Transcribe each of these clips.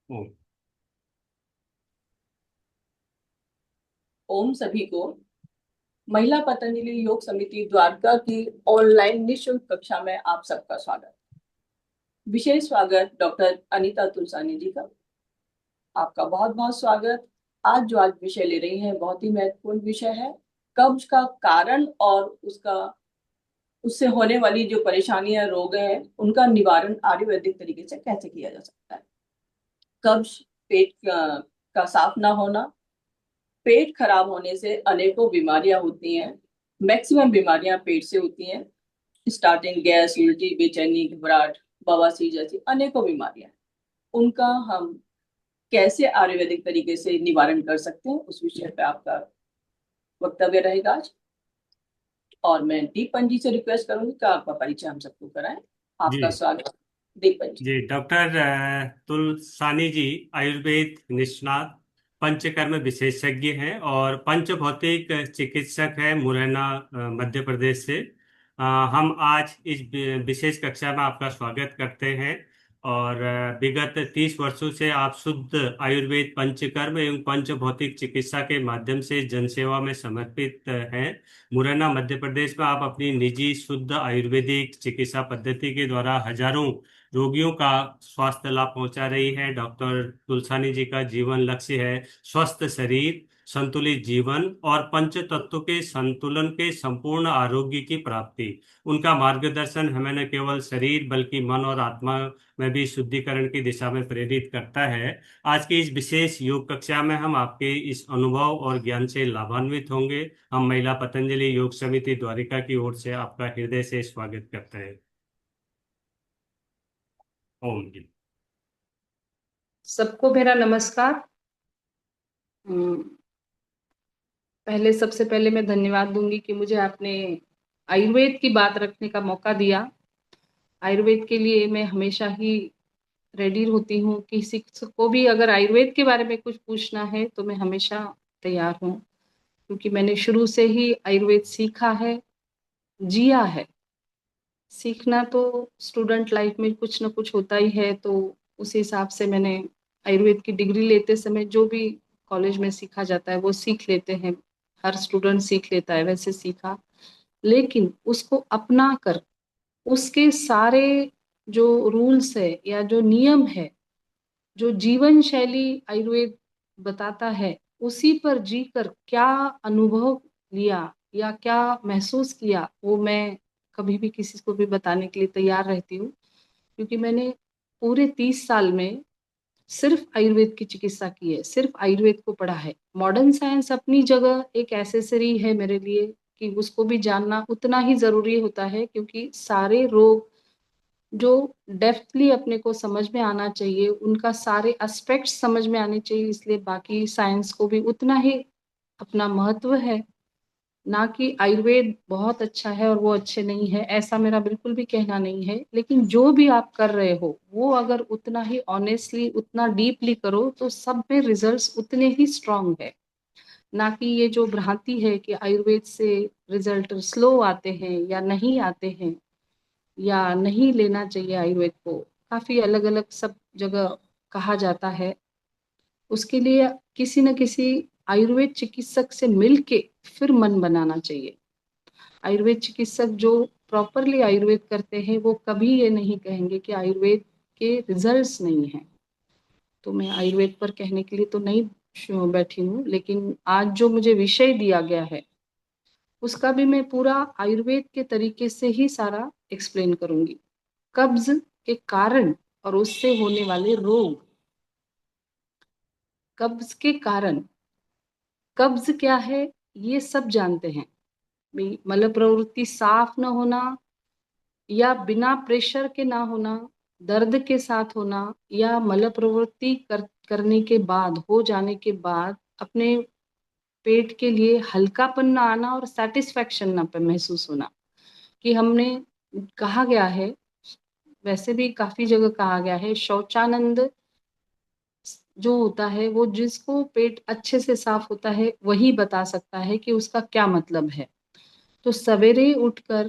ओ, ओम सभी को महिला पतंजलि योग समिति द्वारका की ऑनलाइन निशुल्क कक्षा में आप सबका स्वागत। विशेष स्वागत डॉक्टर अनीता तुलसानी जी का। आपका बहुत बहुत स्वागत। आज विषय ले रही हैं बहुत ही महत्वपूर्ण विषय है, कब्ज का कारण और उससे होने वाली जो परेशानियां रोग हैं उनका निवारण आयुर्वेदिक तरीके से कैसे किया जा सकता है। कब्ज पेट का साफ ना होना, पेट खराब होने से अनेकों बीमारियां होती हैं। मैक्सिमम बीमारियां पेट से होती हैं। स्टार्टिंग गैस, उल्टी, बेचैनी, घबराहट, बवासीर जैसी अनेकों बीमारियां हैं। उनका हम कैसे आयुर्वेदिक तरीके से निवारण कर सकते हैं, उस विषय पे आपका वक्तव्य रहेगा आज। और मैं दीपन जी से रिक्वेस्ट करूंगी कि आपका परिचय हम सबको कराएं। आपका जी स्वागत, दीपन जी। जी डॉक्टर तुलसानी जी आयुर्वेद निष्णात पंचकर्म विशेषज्ञ हैं और पंच भौतिक चिकित्सक हैं मुरैना मध्य प्रदेश से। हम आज इस विशेष कक्षा में आपका स्वागत करते हैं। और विगत 30 वर्षों से आप शुद्ध आयुर्वेद पंचकर्म एवं पंच भौतिक चिकित्सा के माध्यम से जनसेवा में समर्पित हैं। मुरैना मध्य प्रदेश में आप अपनी निजी शुद्ध आयुर्वेदिक चिकित्सा पद्धति के द्वारा हजारों रोगियों का स्वास्थ्य लाभ पहुंचा रही है। डॉक्टर तुलसानी जी का जीवन लक्ष्य है स्वस्थ शरीर, संतुलित जीवन और पंच तत्वों के संतुलन के संपूर्ण आरोग्य की प्राप्ति। उनका मार्गदर्शन हमें न केवल शरीर बल्कि मन और आत्मा में भी शुद्धिकरण की दिशा में प्रेरित करता है। आज की इस विशेष योग कक्षा में हम आपके इस अनुभव और ज्ञान से लाभान्वित होंगे। हम महिला पतंजलि योग समिति द्वारिका की ओर से आपका हृदय से स्वागत करते हैं। ओम जी। सबको मेरा नमस्कार। अम, पहले सबसे पहले मैं धन्यवाद दूंगी कि मुझे आपने आयुर्वेद की बात रखने का मौका दिया। आयुर्वेद के लिए मैं हमेशा ही रेडी होती हूँ। किसी को भी अगर आयुर्वेद के बारे में कुछ पूछना है तो मैं हमेशा तैयार हूँ, क्योंकि मैंने शुरू से ही आयुर्वेद सीखा है, जिया है। सीखना तो स्टूडेंट लाइफ में कुछ ना कुछ होता ही है, तो उस हिसाब से मैंने आयुर्वेद की डिग्री लेते समय जो भी कॉलेज में सीखा जाता है वो सीख लेते हैं। हर स्टूडेंट सीख लेता है, वैसे सीखा। लेकिन उसको अपना कर उसके सारे जो रूल्स है या जो नियम है, जो जीवन शैली आयुर्वेद बताता है, उसी पर जीकर क्या अनुभव लिया या क्या महसूस किया, वो मैं कभी भी किसी को भी बताने के लिए तैयार रहती हूँ। क्योंकि मैंने पूरे 30 साल में सिर्फ आयुर्वेद की चिकित्सा की है, सिर्फ आयुर्वेद को पढ़ा है। मॉडर्न साइंस अपनी जगह एक एसेसरी है मेरे लिए, कि उसको भी जानना उतना ही जरूरी होता है, क्योंकि सारे रोग जो डेप्थली अपने को समझ में आना चाहिए, उनका सारे एस्पेक्ट्स समझ में आने चाहिए, इसलिए बाकी साइंस को भी उतना ही अपना महत्व है। ना कि आयुर्वेद बहुत अच्छा है और वो अच्छे नहीं है, ऐसा मेरा बिल्कुल भी कहना नहीं है। लेकिन जो भी आप कर रहे हो वो अगर उतना ही ऑनेस्टली, उतना डीपली करो तो सब में रिजल्ट्स उतने ही स्ट्रांग है। ना कि ये जो भ्रांति है कि आयुर्वेद से रिजल्ट स्लो आते हैं या नहीं आते हैं, या नहीं लेना चाहिए आयुर्वेद को। काफी अलग अलग सब जगह कहा जाता है। उसके लिए किसी न किसी आयुर्वेद चिकित्सक से मिलके फिर मन बनाना चाहिए। आयुर्वेद चिकित्सक जो प्रॉपरली आयुर्वेद करते हैं वो कभी ये नहीं कहेंगे कि आयुर्वेद के रिजल्ट्स नहीं हैं। तो मैं आयुर्वेद पर कहने के लिए तो नहीं बैठी हूँ, लेकिन आज जो मुझे विषय दिया गया है उसका भी मैं पूरा आयुर्वेद के तरीके से ही सारा एक्सप्लेन करूंगी। कब्ज के कारण और उससे होने वाले रोग। कब्ज के कारण, कब्ज क्या है ये सब जानते हैं। मल प्रवृत्ति साफ न होना या बिना प्रेशर के ना होना, दर्द के साथ होना, या मल प्रवृत्ति करने के बाद, हो जाने के बाद अपने पेट के लिए हल्कापन ना आना और सेटिस्फेक्शन ना पे महसूस होना। कि हमने कहा गया है, वैसे भी काफी जगह कहा गया है, शौचानंद जो होता है वो जिसको पेट अच्छे से साफ होता है वही बता सकता है कि उसका क्या मतलब है। तो सवेरे उठकर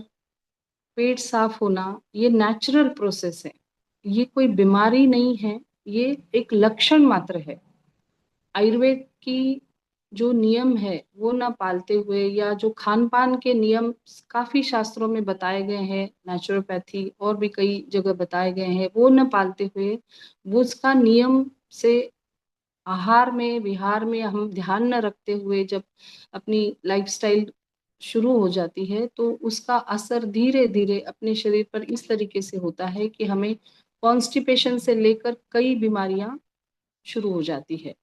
पेट साफ होना ये नेचुरल प्रोसेस है, ये कोई बीमारी नहीं है। ये एक लक्षण मात्र है। आयुर्वेद की जो नियम है वो ना पालते हुए, या जो खान पान के नियम काफी शास्त्रों में बताए गए हैं, नेचुरोपैथी और भी कई जगह बताए गए हैं, वो न पालते हुए, वो उसका नियम से आहार में विहार में हम ध्यान न रखते हुए जब अपनी लाइफस्टाइल शुरू हो जाती है, तो उसका असर धीरे धीरे अपने शरीर पर इस तरीके से होता है कि हमें कॉन्स्टिपेशन से लेकर कई बीमारियां शुरू हो जाती है।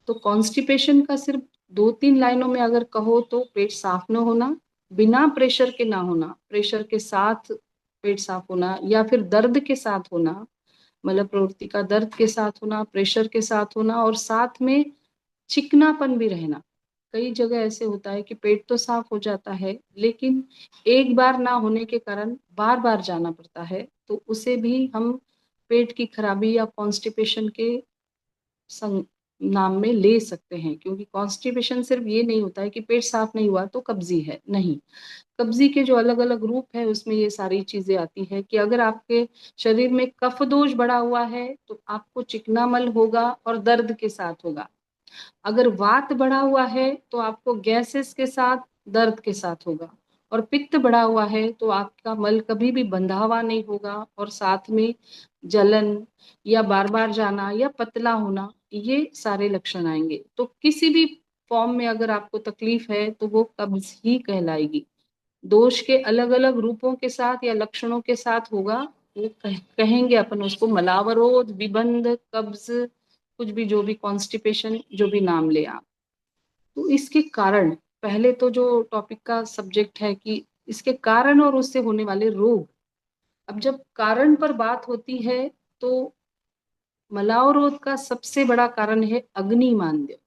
तो कॉन्स्टिपेशन का सिर्फ 2-3 लाइनों में अगर कहो तो पेट साफ न होना, बिना प्रेशर के ना होना, प्रेशर के साथ पेट साफ होना, या फिर दर्द के साथ होना, मल प्रवृत्ति का दर्द के साथ होना, प्रेशर के साथ होना, और साथ में चिकनापन भी रहना। कई जगह ऐसे होता है कि पेट तो साफ हो जाता है, लेकिन एक बार ना होने के कारण बार बार जाना पड़ता है, तो उसे भी हम पेट की खराबी या कॉन्स्टिपेशन के नाम में ले सकते हैं। क्योंकि कॉन्स्टिपेशन सिर्फ ये नहीं होता है कि पेट साफ नहीं हुआ तो कब्जी है, नहीं। कब्जी के जो अलग अलग रूप है उसमें ये सारी चीजें आती है कि अगर आपके शरीर में कफ दोष बढ़ा हुआ है तो आपको चिकनामल होगा और दर्द के साथ होगा। अगर वात बढ़ा हुआ है तो आपको गैसेस के साथ दर्द के साथ होगा, और पित्त बढ़ा हुआ है तो आपका मल कभी भी बंधा हुआ नहीं होगा, और साथ में जलन या बार बार जाना या पतला होना, ये सारे लक्षण आएंगे। तो किसी भी फॉर्म में अगर आपको तकलीफ है तो वो कब्ज ही कहलाएगी। दोष के अलग अलग रूपों के साथ या लक्षणों के साथ होगा, वो कहेंगे अपन उसको मलावरोध, विबंध, कब्ज, कुछ भी, जो भी, कॉन्स्टिपेशन, जो भी नाम ले आप। तो इसके कारण, पहले तो जो टॉपिक का सब्जेक्ट है कि इसके कारण और उससे होने वाले रोग। अब जब कारण पर बात होती है तो मलावरोध का सबसे बड़ा कारण है अग्निमांद्य।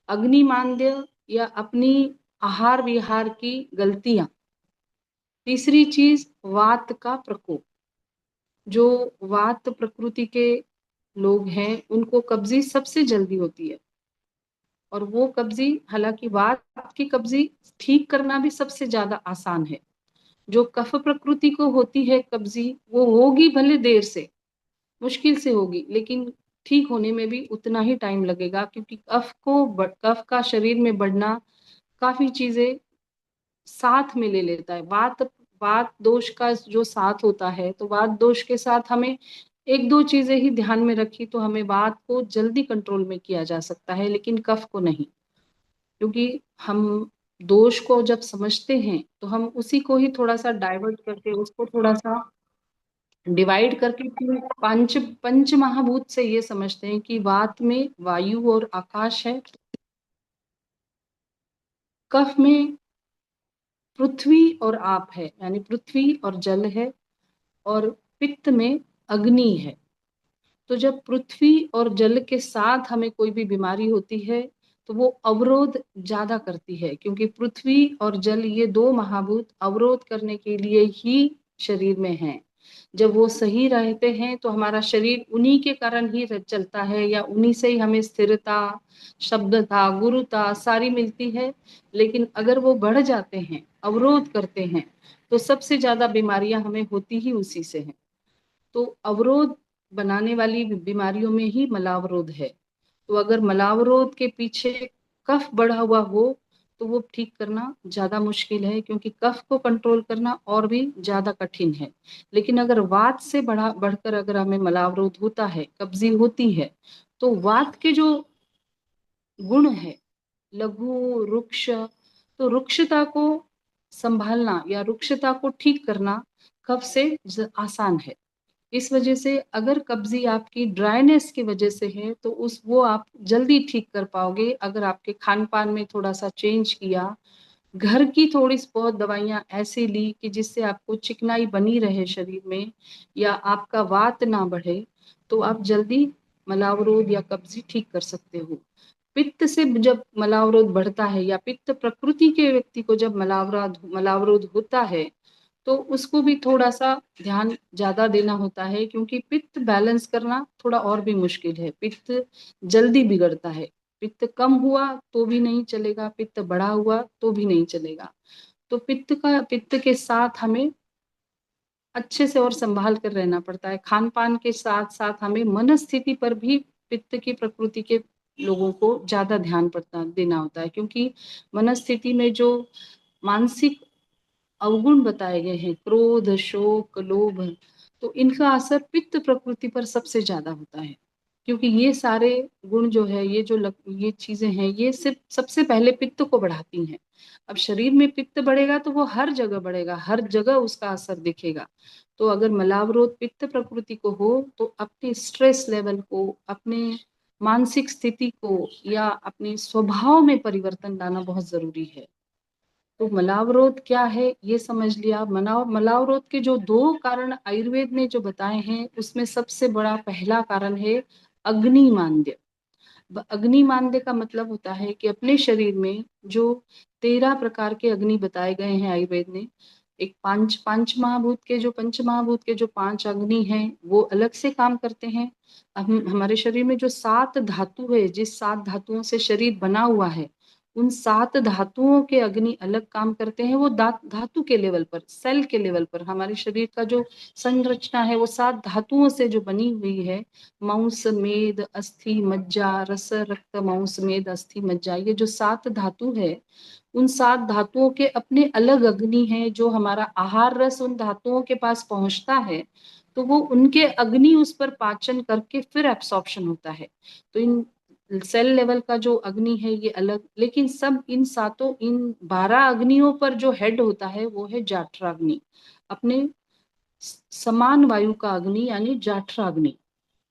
अग्निमांद्य या अपनी आहार विहार की गलतियां। तीसरी चीज वात का प्रकोप। जो वात प्रकृति के लोग हैं उनको कब्जी सबसे जल्दी होती है, और वो कब्जी, हालांकि वात की कब्जी ठीक करना भी सबसे ज्यादा आसान है। जो कफ प्रकृति को होती है कब्जी, वो होगी भले देर से, मुश्किल से होगी, लेकिन ठीक होने में भी उतना ही टाइम लगेगा, क्योंकि कफ का शरीर में बढ़ना काफी चीजें साथ में ले लेता है। वात वात दोष का जो साथ होता है, तो वात दोष के साथ हमें एक दो चीजें ही ध्यान में रखी तो हमें वात को जल्दी कंट्रोल में किया जा सकता है, लेकिन कफ को नहीं। क्योंकि हम दोष को जब समझते हैं तो हम उसी को ही थोड़ा सा डाइवर्ट करके, उसको थोड़ा सा डिवाइड करके फिर पंच पंच महाभूत से ये समझते हैं कि वात में वायु और आकाश है, कफ में पृथ्वी और आप है, यानी पृथ्वी और जल है, और पित्त में अग्नि है। तो जब पृथ्वी और जल के साथ हमें कोई भी बीमारी होती है तो वो अवरोध ज्यादा करती है, क्योंकि पृथ्वी और जल, ये दो महाभूत अवरोध करने के लिए ही शरीर में हैं। जब वो सही रहते हैं तो हमारा शरीर उन्हीं के कारण ही चलता है, या उन्हीं से ही हमें स्थिरता, शब्दता, गुरुता सारी मिलती है। लेकिन अगर वो बढ़ जाते हैं, अवरोध करते हैं, तो सबसे ज्यादा बीमारियां हमें होती ही उसी से हैं। तो अवरोध बनाने वाली बीमारियों में ही मलावरोध है। तो अगर मलावरोध के पीछे कफ बढ़ा हुआ हो तो वो ठीक करना ज्यादा मुश्किल है, क्योंकि कफ को कंट्रोल करना और भी ज्यादा कठिन है। लेकिन अगर वात से बढ़कर अगर हमें मलावरोध होता है, कब्जी होती है, तो वात के जो गुण है, लघु, रुक्ष, तो रुक्षता को संभालना या रुक्षता को ठीक करना कफ से आसान है। इस वजह से अगर कब्जी आपकी ड्राइनेस की वजह से है तो उस वो आप जल्दी ठीक कर पाओगे अगर आपके खान पान में थोड़ा सा चेंज किया, घर की थोड़ी बहुत दवाइयां ऐसे ली कि जिससे आपको चिकनाई बनी रहे शरीर में, या आपका वात ना बढ़े, तो आप जल्दी मलावरोध या कब्जी ठीक कर सकते हो। पित्त से जब मलावरोध बढ़ता है, या पित्त प्रकृति के व्यक्ति को जब मलावरोध होता है, तो उसको भी थोड़ा सा ध्यान ज्यादा देना होता है, क्योंकि पित्त बैलेंस करना थोड़ा और भी मुश्किल है। पित्त जल्दी बिगड़ता है। पित्त कम हुआ तो भी नहीं चलेगा, पित्त बढ़ा हुआ तो भी नहीं चलेगा। तो पित्त के साथ हमें अच्छे से और संभाल कर रहना पड़ता है। खान पान के साथ साथ हमें मनस्थिति पर भी पित्त की प्रकृति के लोगों को ज्यादा ध्यान पड़ता देना होता है, क्योंकि मनस्थिति में जो मानसिक अवगुण बताए गए हैं, क्रोध, शोक, लोभ, तो इनका असर पित्त प्रकृति पर सबसे ज्यादा होता है। क्योंकि ये सारे गुण जो है, ये चीजें हैं, ये सिर्फ सबसे पहले पित्त को बढ़ाती हैं। अब शरीर में पित्त बढ़ेगा तो वो हर जगह बढ़ेगा, हर जगह उसका असर दिखेगा। तो अगर मलावरोध पित्त प्रकृति को हो तो अपने स्ट्रेस लेवल को, अपने मानसिक स्थिति को या अपने स्वभाव में परिवर्तन लाना बहुत जरूरी है। तो मलावरोध क्या है ये समझ लिया। मलावरोध के जो दो कारण आयुर्वेद ने जो बताए हैं, उसमें सबसे बड़ा पहला कारण है अग्निमांद्य। अग्निमांद्य का मतलब होता है कि अपने शरीर में जो 13 प्रकार के अग्नि बताए गए हैं आयुर्वेद ने, एक पांच महाभूत के जो पंच महाभूत के जो 5 अग्नि हैं वो अलग से काम करते हैं। हमारे शरीर में जो 7 धातु है, जिस 7 धातुओं से शरीर बना हुआ है, उन 7 धातुओं के अग्नि अलग काम करते हैं। वो धातु के लेवल पर, सेल के लेवल पर हमारे शरीर का जो संरचना है वो 7 धातुओं से जो बनी हुई है, मांस, मेद, अस्थि, मज्जा, रस, रक्त, मांस, मेद, अस्थि, मज्जा, ये जो 7 धातु है, उन 7 धातुओं के अपने अलग अग्नि हैं। जो हमारा आहार रस उन धातुओं के पास पहुंचता है तो वो उनके अग्नि उस पर पाचन करके फिर एब्सॉर्प्शन होता है। तो इन सेल लेवल का जो अग्नि है ये अलग, लेकिन सब इन 12 अग्नियों पर जो हेड होता है वो है जाठराग्नि। अपने समान वायु का अग्नि यानी जाठराग्नि,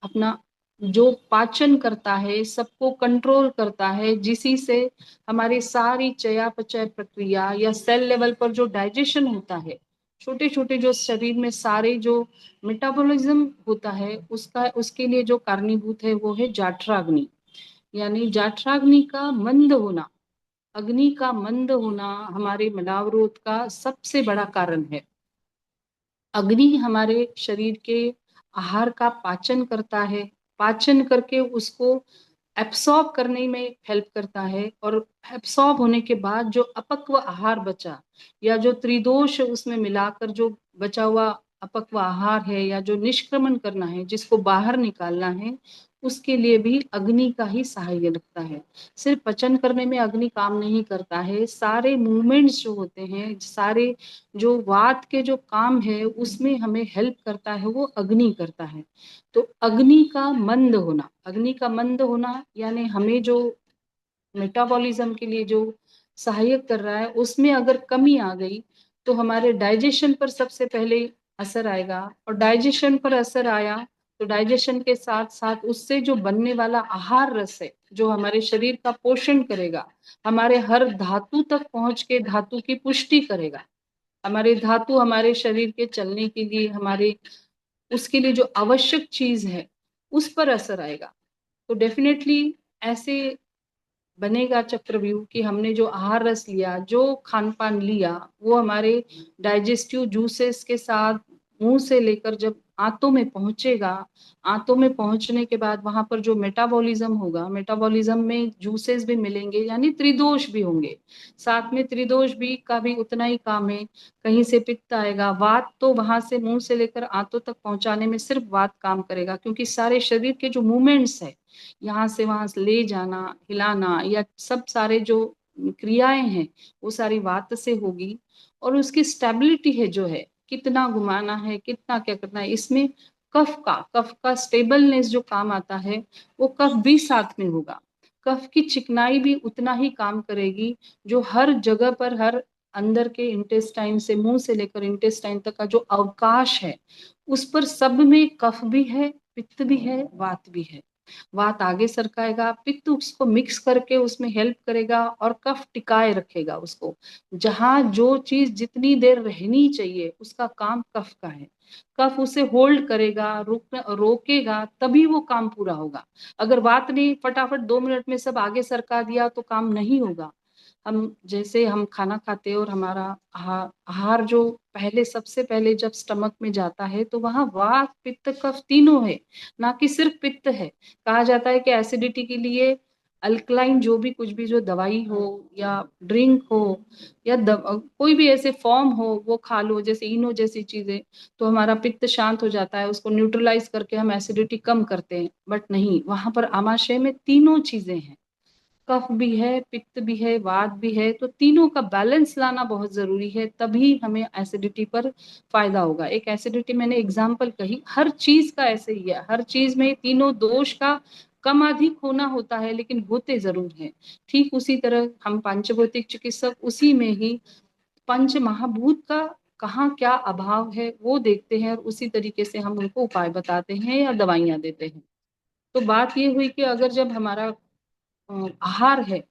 अपना जो पाचन करता है, सबको कंट्रोल करता है, जिसी से हमारी सारी चयापचय प्रक्रिया या सेल लेवल पर जो डाइजेशन होता है, छोटे छोटे जो शरीर में सारे जो मेटाबॉलिज्म होता है, उसका उसके लिए जो कारणीभूत है वो है जाठराग्नि। यानी जाठराग्नि का मंद होना, अग्नि का मंद होना हमारे मलावरोध का सबसे बड़ा कारण है। अग्नि हमारे शरीर के आहार का पाचन करता है, पाचन करके उसको एब्सॉर्ब करने में हेल्प करता है, और एब्सॉर्ब होने के बाद जो अपक्व आहार बचा या जो त्रिदोष उसमें मिलाकर जो बचा हुआ अपक्व आहार है या जो निष्क्रमण करना है, जिसको बाहर निकालना है, उसके लिए भी अग्नि का ही सहाय लगता है। सिर्फ पचन करने में अग्नि काम नहीं करता है, सारे मूवमेंट्स जो होते हैं, सारे जो वात के जो काम है उसमें हमें हेल्प करता है वो अग्नि करता है। तो अग्नि का मंद होना, अग्नि का मंद होना यानी हमें जो मेटाबॉलिज्म के लिए जो सहायक कर रहा है उसमें अगर कमी आ गई तो हमारे डाइजेशन पर सबसे पहले असर आएगा, और डाइजेशन पर असर आया तो डाइजेशन के साथ साथ उससे जो बनने वाला आहार रस है जो हमारे शरीर का पोषण करेगा, हमारे हर धातु तक पहुंच के धातु की पुष्टि करेगा, हमारे धातु हमारे शरीर के चलने के लिए, हमारे उसके लिए जो आवश्यक चीज है उस पर असर आएगा। तो डेफिनेटली ऐसे बनेगा चक्रव्यूह कि हमने जो आहार रस लिया, जो खान पान लिया, वो हमारे डाइजेस्टिव जूसेस के साथ मुंह से लेकर जब आंतों में पहुंचेगा, आंतों में पहुंचने के बाद वहां पर जो मेटाबॉलिज्म होगा, मेटाबॉलिज्म में जूसेस भी मिलेंगे यानी त्रिदोष भी होंगे। साथ में त्रिदोष भी का भी उतना ही काम है। कहीं से पित्त आएगा, वात तो वहां से मुंह से लेकर आंतों तक पहुंचाने में सिर्फ वात काम करेगा, क्योंकि सारे शरीर के जो मूवमेंट्स है, यहाँ से वहां से ले जाना, हिलाना, या सब सारे जो क्रियाएं हैं वो सारी वात से होगी। और उसकी स्टेबिलिटी है जो है, कितना घुमाना है, कितना क्या करना है, इसमें कफ का स्टेबलनेस जो काम आता है वो कफ भी साथ में होगा। कफ की चिकनाई भी उतना ही काम करेगी, जो हर जगह पर, हर अंदर के इंटेस्टाइन से, मुंह से लेकर इंटेस्टाइन तक का जो अवकाश है उस पर सब में कफ भी है, पित्त भी है, वात भी है। वात आगे सरकाएगा, पित्त उसको मिक्स करके उसमें हेल्प करेगा, और कफ टिकाए रखेगा उसको। जहां जो चीज जितनी देर रहनी चाहिए उसका काम कफ का है। कफ उसे होल्ड करेगा, रोकेगा, तभी वो काम पूरा होगा। अगर वात ने फटाफट 2 मिनट में सब आगे सरका दिया तो काम नहीं होगा। हम खाना खाते हैं और हमारा आहार जो पहले, सबसे पहले जब स्टमक में जाता है तो वहां वात, पित्त, कफ तीनों है, ना कि सिर्फ पित्त है। कहा जाता है कि एसिडिटी के लिए अल्कलाइन जो भी कुछ भी जो दवाई हो या ड्रिंक हो या कोई भी ऐसे फॉर्म हो वो खा लो, जैसे इनो जैसी चीजें, तो हमारा पित्त शांत हो जाता है, उसको न्यूट्रलाइज करके हम एसिडिटी कम करते हैं। बट नहीं, वहां पर आमाशय में तीनों चीजें हैं, कफ भी है, पित्त भी है, वात भी है, तो तीनों का बैलेंस लाना बहुत जरूरी है, तभी हमें एसिडिटी पर फायदा होगा। एक एसिडिटी मैंने एग्जाम्पल कही, हर चीज का ऐसे ही है, हर चीज में तीनों दोष का कम अधिक होना होता है, लेकिन होते जरूर हैं। ठीक उसी तरह हम पंचभौतिक चिकित्सक उसी में ही पंच महाभूत का कहाँ क्या अभाव है वो देखते हैं, और उसी तरीके से हम उनको उपाय बताते हैं या दवाइयां देते हैं। तो बात ये हुई कि अगर जब हमारा आहार है,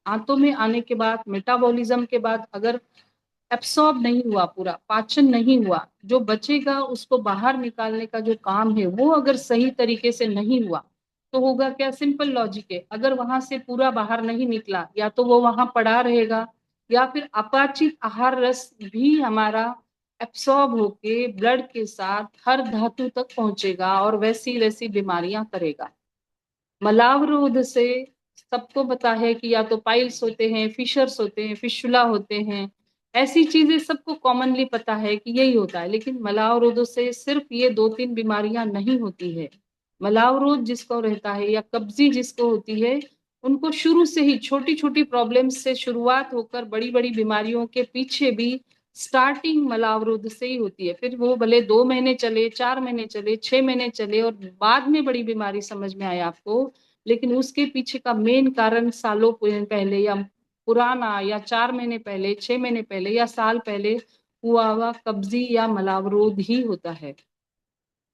आंतों में आने के बाद, मेटाबॉलिज्म के बाद अगर एब्सॉर्ब नहीं हुआ, पूरा पाचन नहीं हुआ, जो बचेगा उसको बाहर निकालने का जो काम है वो अगर सही तरीके से नहीं हुआ, तो होगा क्या? सिंपल लॉजिक है, अगर वहां से पूरा बाहर नहीं निकला, या तो वो वहां पड़ा रहेगा, या फिर अपाचित आहार रस भी हमारा एब्सॉर्ब होके ब्लड के साथ हर धातु तक पहुंचेगा और वैसी वैसी बीमारियां करेगा। मलावरोध से सबको पता है कि या तो पाइल्स होते हैं, फिशर्स होते हैं, फिशुला होते हैं, ऐसी चीजें सबको कॉमनली पता है कि यही होता है। लेकिन मलावरोध से सिर्फ ये 2-3 बीमारियां नहीं होती है। मलावरोध जिसको रहता है या कब्जी जिसको होती है, उनको शुरू से ही छोटी छोटी प्रॉब्लम्स से शुरुआत होकर बड़ी बड़ी बीमारियों के पीछे भी स्टार्टिंग मलावरोध से ही होती है। फिर वो भले 2 महीने चले, 4 महीने चले, 6 महीने चले और बाद में बड़ी बीमारी समझ में आए आपको, लेकिन उसके पीछे का मेन कारण सालों पहले या पुराना, या 4 महीने पहले, 6 महीने पहले या साल पहले हुआ हुआ कब्जी या मलावरोध ही होता है।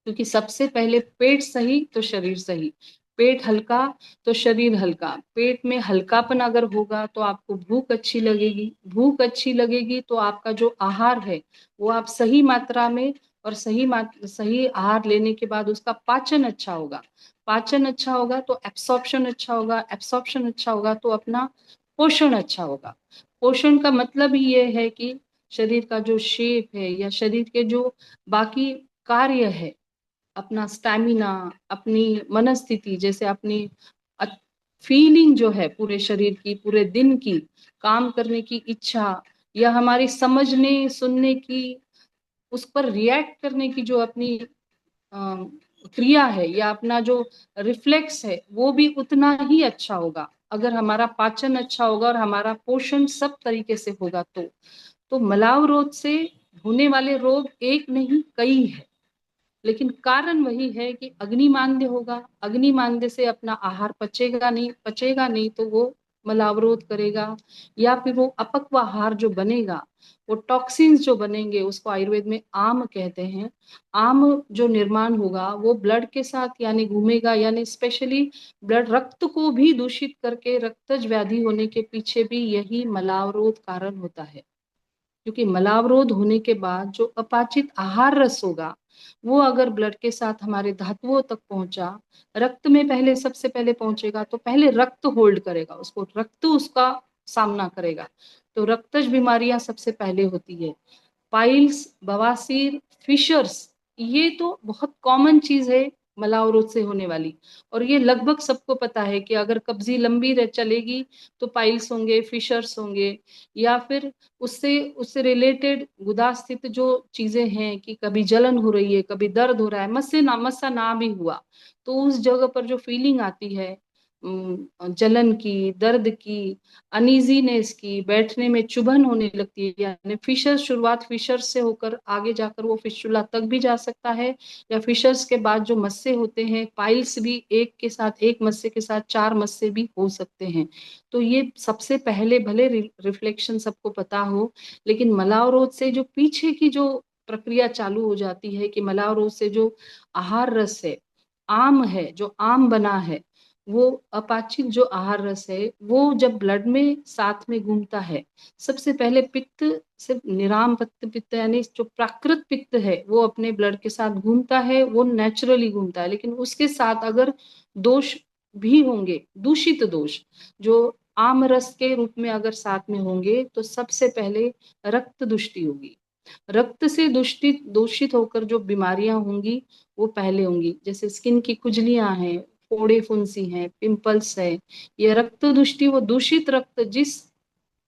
क्योंकि सबसे पहले पेट सही तो शरीर सही, पेट हल्का तो शरीर हल्का। पेट में हल्कापन अगर होगा तो आपको भूख अच्छी लगेगी, भूख अच्छी लगेगी तो आपका जो आहार है वो आप सही मात्रा में और सही आहार लेने के बाद उसका पाचन अच्छा होगा, पाचन अच्छा होगा तो एब्सॉर्प्शन अच्छा होगा, एब्सॉर्प्शन अच्छा होगा तो अपना पोषण अच्छा होगा। पोषण का मतलब ही ये है कि शरीर का जो शेप है या शरीर के जो बाकी कार्य है, अपना स्टैमिना, अपनी मनस्थिति, जैसे अपनी फीलिंग जो है पूरे शरीर की, पूरे दिन की, काम करने की इच्छा, या हमारी समझने सुनने की, उस पर रिएक्ट करने की जो अपनी क्रिया है या अपना जो रिफ्लेक्स है, वो भी उतना ही अच्छा होगा अगर हमारा पाचन अच्छा होगा और हमारा पोषण सब तरीके से होगा। तो मलाव रोग से होने वाले रोग एक नहीं कई है, लेकिन कारण वही है कि अग्निमांद्य होगा, अग्निमांद्य से अपना आहार पचेगा नहीं, पचेगा नहीं तो वो मलावरोध करेगा, या फिर वो अपक्व आहार जो बनेगा, वो टॉक्सिन्स जो बनेंगे, उसको आयुर्वेद में आम कहते हैं, आम जो निर्माण होगा वो ब्लड के साथ यानी घूमेगा, यानी स्पेशली ब्लड, रक्त को भी दूषित करके रक्तज व्याधि होने के पीछे भी यही मलावरोध कारण होता है। क्योंकि मलावरोध होने के बाद जो अपाचित आहार रस होगा वो अगर ब्लड के साथ हमारे धातुओं तक पहुंचा, रक्त में पहले सबसे पहले पहुंचेगा तो पहले रक्त होल्ड करेगा उसको, रक्त उसका सामना करेगा, तो रक्तज बीमारियां सबसे पहले होती है। पाइल्स, बवासीर, फिशर्स, ये तो बहुत कॉमन चीज है मलावरोध से होने वाली, और ये लगभग सबको पता है कि अगर कब्जी लंबी रह चलेगी तो पाइल्स होंगे, फिशर्स होंगे, या फिर उससे उससे रिलेटेड गुदास्थित जो चीजें हैं कि कभी जलन हो रही है, कभी दर्द हो रहा है, मस्सा ना भी हुआ तो उस जगह पर जो फीलिंग आती है जलन की, दर्द की, अनईजीनेस की, बैठने में चुभन होने लगती है, यानी फिशर्स, शुरुआत फिशर्स से होकर आगे जाकर वो फिशुला तक भी जा सकता है, या फिशर्स के बाद जो मस्से होते हैं, पाइल्स भी एक के साथ, एक मस्से के साथ 4 मस्से भी हो सकते हैं। तो ये सबसे पहले भले रिफ्लेक्शन सबको पता हो, लेकिन मलावरोध से जो पीछे की जो प्रक्रिया चालू हो जाती है कि मलावरोध से जो आहार रस है, आम है, जो आम बना है, वो अपाचित जो आहार रस है वो जब ब्लड में साथ में घूमता है, सबसे पहले पित्त, सिर्फ निराम पित्त, पित्त यानी जो प्राकृत पित्त है वो अपने ब्लड के साथ घूमता है, वो नेचुरली घूमता है, लेकिन उसके साथ अगर दोष भी होंगे, दूषित दोष जो आम रस के रूप में अगर साथ में होंगे, तो सबसे पहले रक्त दुष्टि होगी। रक्त से दूषित दूषित होकर जो बीमारियां होंगी वो पहले होंगी, जैसे स्किन की खुजलियां हैं, फोड़े फुंसी हैं, पिंपल्स है, ये रक्त दुष्टि, वो दूषित रक्त जिस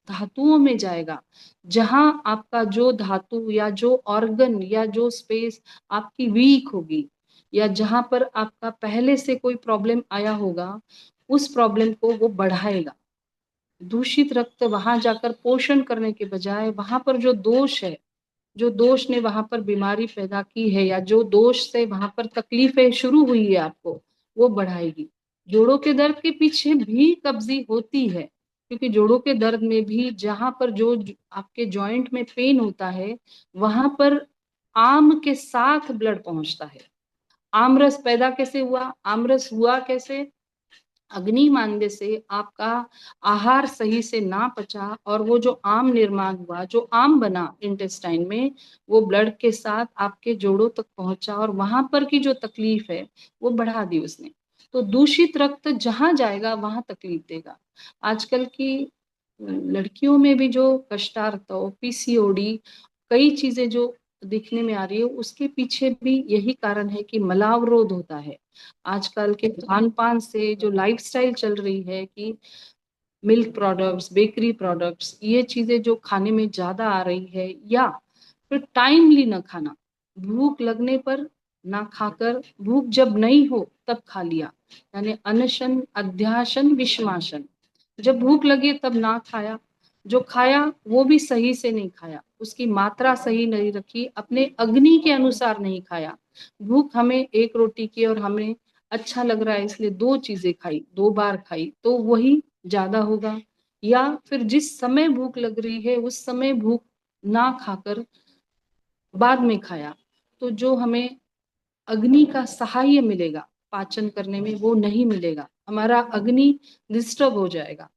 धातुओं में जाएगा, जहां आपका जो धातु या जो ऑर्गन या जो स्पेस आपकी वीक होगी, या जहां पर आपका पहले से कोई प्रॉब्लम आया होगा, उस प्रॉब्लम को वो बढ़ाएगा। दूषित रक्त वहां जाकर पोषण करने के बजाय वहां पर जो दोष है, जो दोष ने वहां पर बीमारी पैदा की है, या जो दोष से वहां पर तकलीफें शुरू हुई है आपको, वो बढ़ाएगी। जोड़ों के दर्द के पीछे भी कब्जी होती है, क्योंकि जोड़ों के दर्द में भी जहां पर जो आपके जॉइंट में पेन होता है, वहां पर आम के साथ ब्लड पहुंचता है। आमरस पैदा कैसे हुआ? आमरस हुआ कैसे? अग्नि मांदे से आपका आहार सही से ना पचा, और वो जो आम निर्माण हुआ, जो आम बना इंटेस्टाइन में, वो ब्लड के साथ आपके जोड़ों तक पहुंचा, और वहां पर की जो तकलीफ है वो बढ़ा दी उसने। तो दूषित रक्त जहां जाएगा वहां तकलीफ देगा। आजकल की लड़कियों में भी जो कष्टार्थ, पीसीओडी, कई चीजें जो दिखने में आ रही है, उसके पीछे भी यही कारण है कि मलावरोध होता है। आजकल के खान पान से जो लाइफस्टाइल चल रही है कि मिल्क प्रोडक्ट्स, बेकरी प्रोडक्ट्स, ये चीजें जो खाने में ज्यादा आ रही है, या फिर टाइमली न खाना, भूख लगने पर ना खाकर, भूख जब नहीं हो तब खा लिया, यानी अनशन, अध्याशन, विषमाशन। जब भूख लगी तब ना खाया, जो खाया वो भी सही से नहीं खाया, उसकी मात्रा सही नहीं रखी, अपने अग्नि के अनुसार नहीं खाया। भूख हमें एक रोटी की और हमें अच्छा लग रहा है इसलिए दो चीजें खाई, दो बार खाई, तो वही ज्यादा होगा। या फिर जिस समय भूख लग रही है उस समय भूख ना खाकर बाद में खाया, तो जो हमें अग्नि का सहाय मिलेगा पाचन करने में, वो नहीं मिलेगा। हमारा अग्नि डिस्टर्ब हो जाएगा।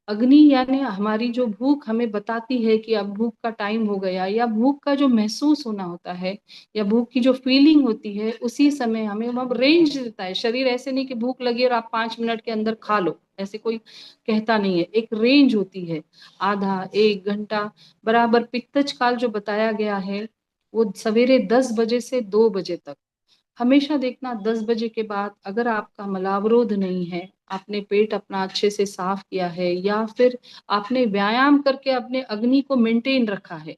अग्नि यानी हमारी जो भूख हमें बताती है कि अब भूख का टाइम हो गया, या भूख का जो महसूस होना होता है, या भूख की जो फीलिंग होती है, उसी समय हमें वो रेंज देता है। शरीर ऐसे नहीं कि भूख लगी और आप 5 मिनट के अंदर खा लो, ऐसे कोई कहता नहीं है। एक रेंज होती है, आधा एक घंटा बराबर। पित्तज काल जो बताया गया है वो सवेरे 10 बजे से 2 बजे तक। हमेशा देखना 10 बजे के बाद अगर आपका मलावरोध नहीं है, आपने पेट अपना अच्छे से साफ किया है, या फिर आपने व्यायाम करके अपने अग्नि को मेंटेन रखा है।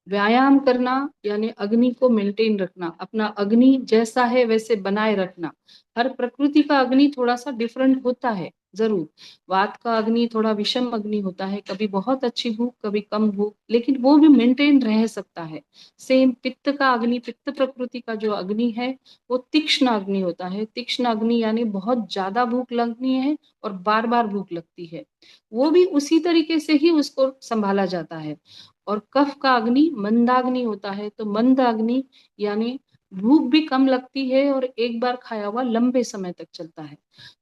व्यायाम करना यानी अग्नि को मेंटेन रखना, अपना अग्नि जैसा है वैसे बनाए रखना। हर प्रकृति का अग्नि थोड़ा सा डिफरेंट होता है जरूर। वात का अग्नि थोड़ा विषम अग्नि होता है, कभी बहुत अच्छी भूख कभी कम भूख, लेकिन वो भी मेंटेन रह सकता है। सेम पित्त का अग्नि, पित्त प्रकृति का जो अग्नि है वो तीक्ष्ण अग्नि होता है। तीक्ष्ण अग्नि यानी बहुत ज्यादा भूख लगनी है और बार बार भूख लगती है, वो भी उसी तरीके से ही उसको संभाला जाता है। और कफ का अग्नि मंदाग्नि होता है। तो मंद अग्नि यानी भूख भी कम लगती है और एक बार खाया हुआ लंबे समय तक चलता है।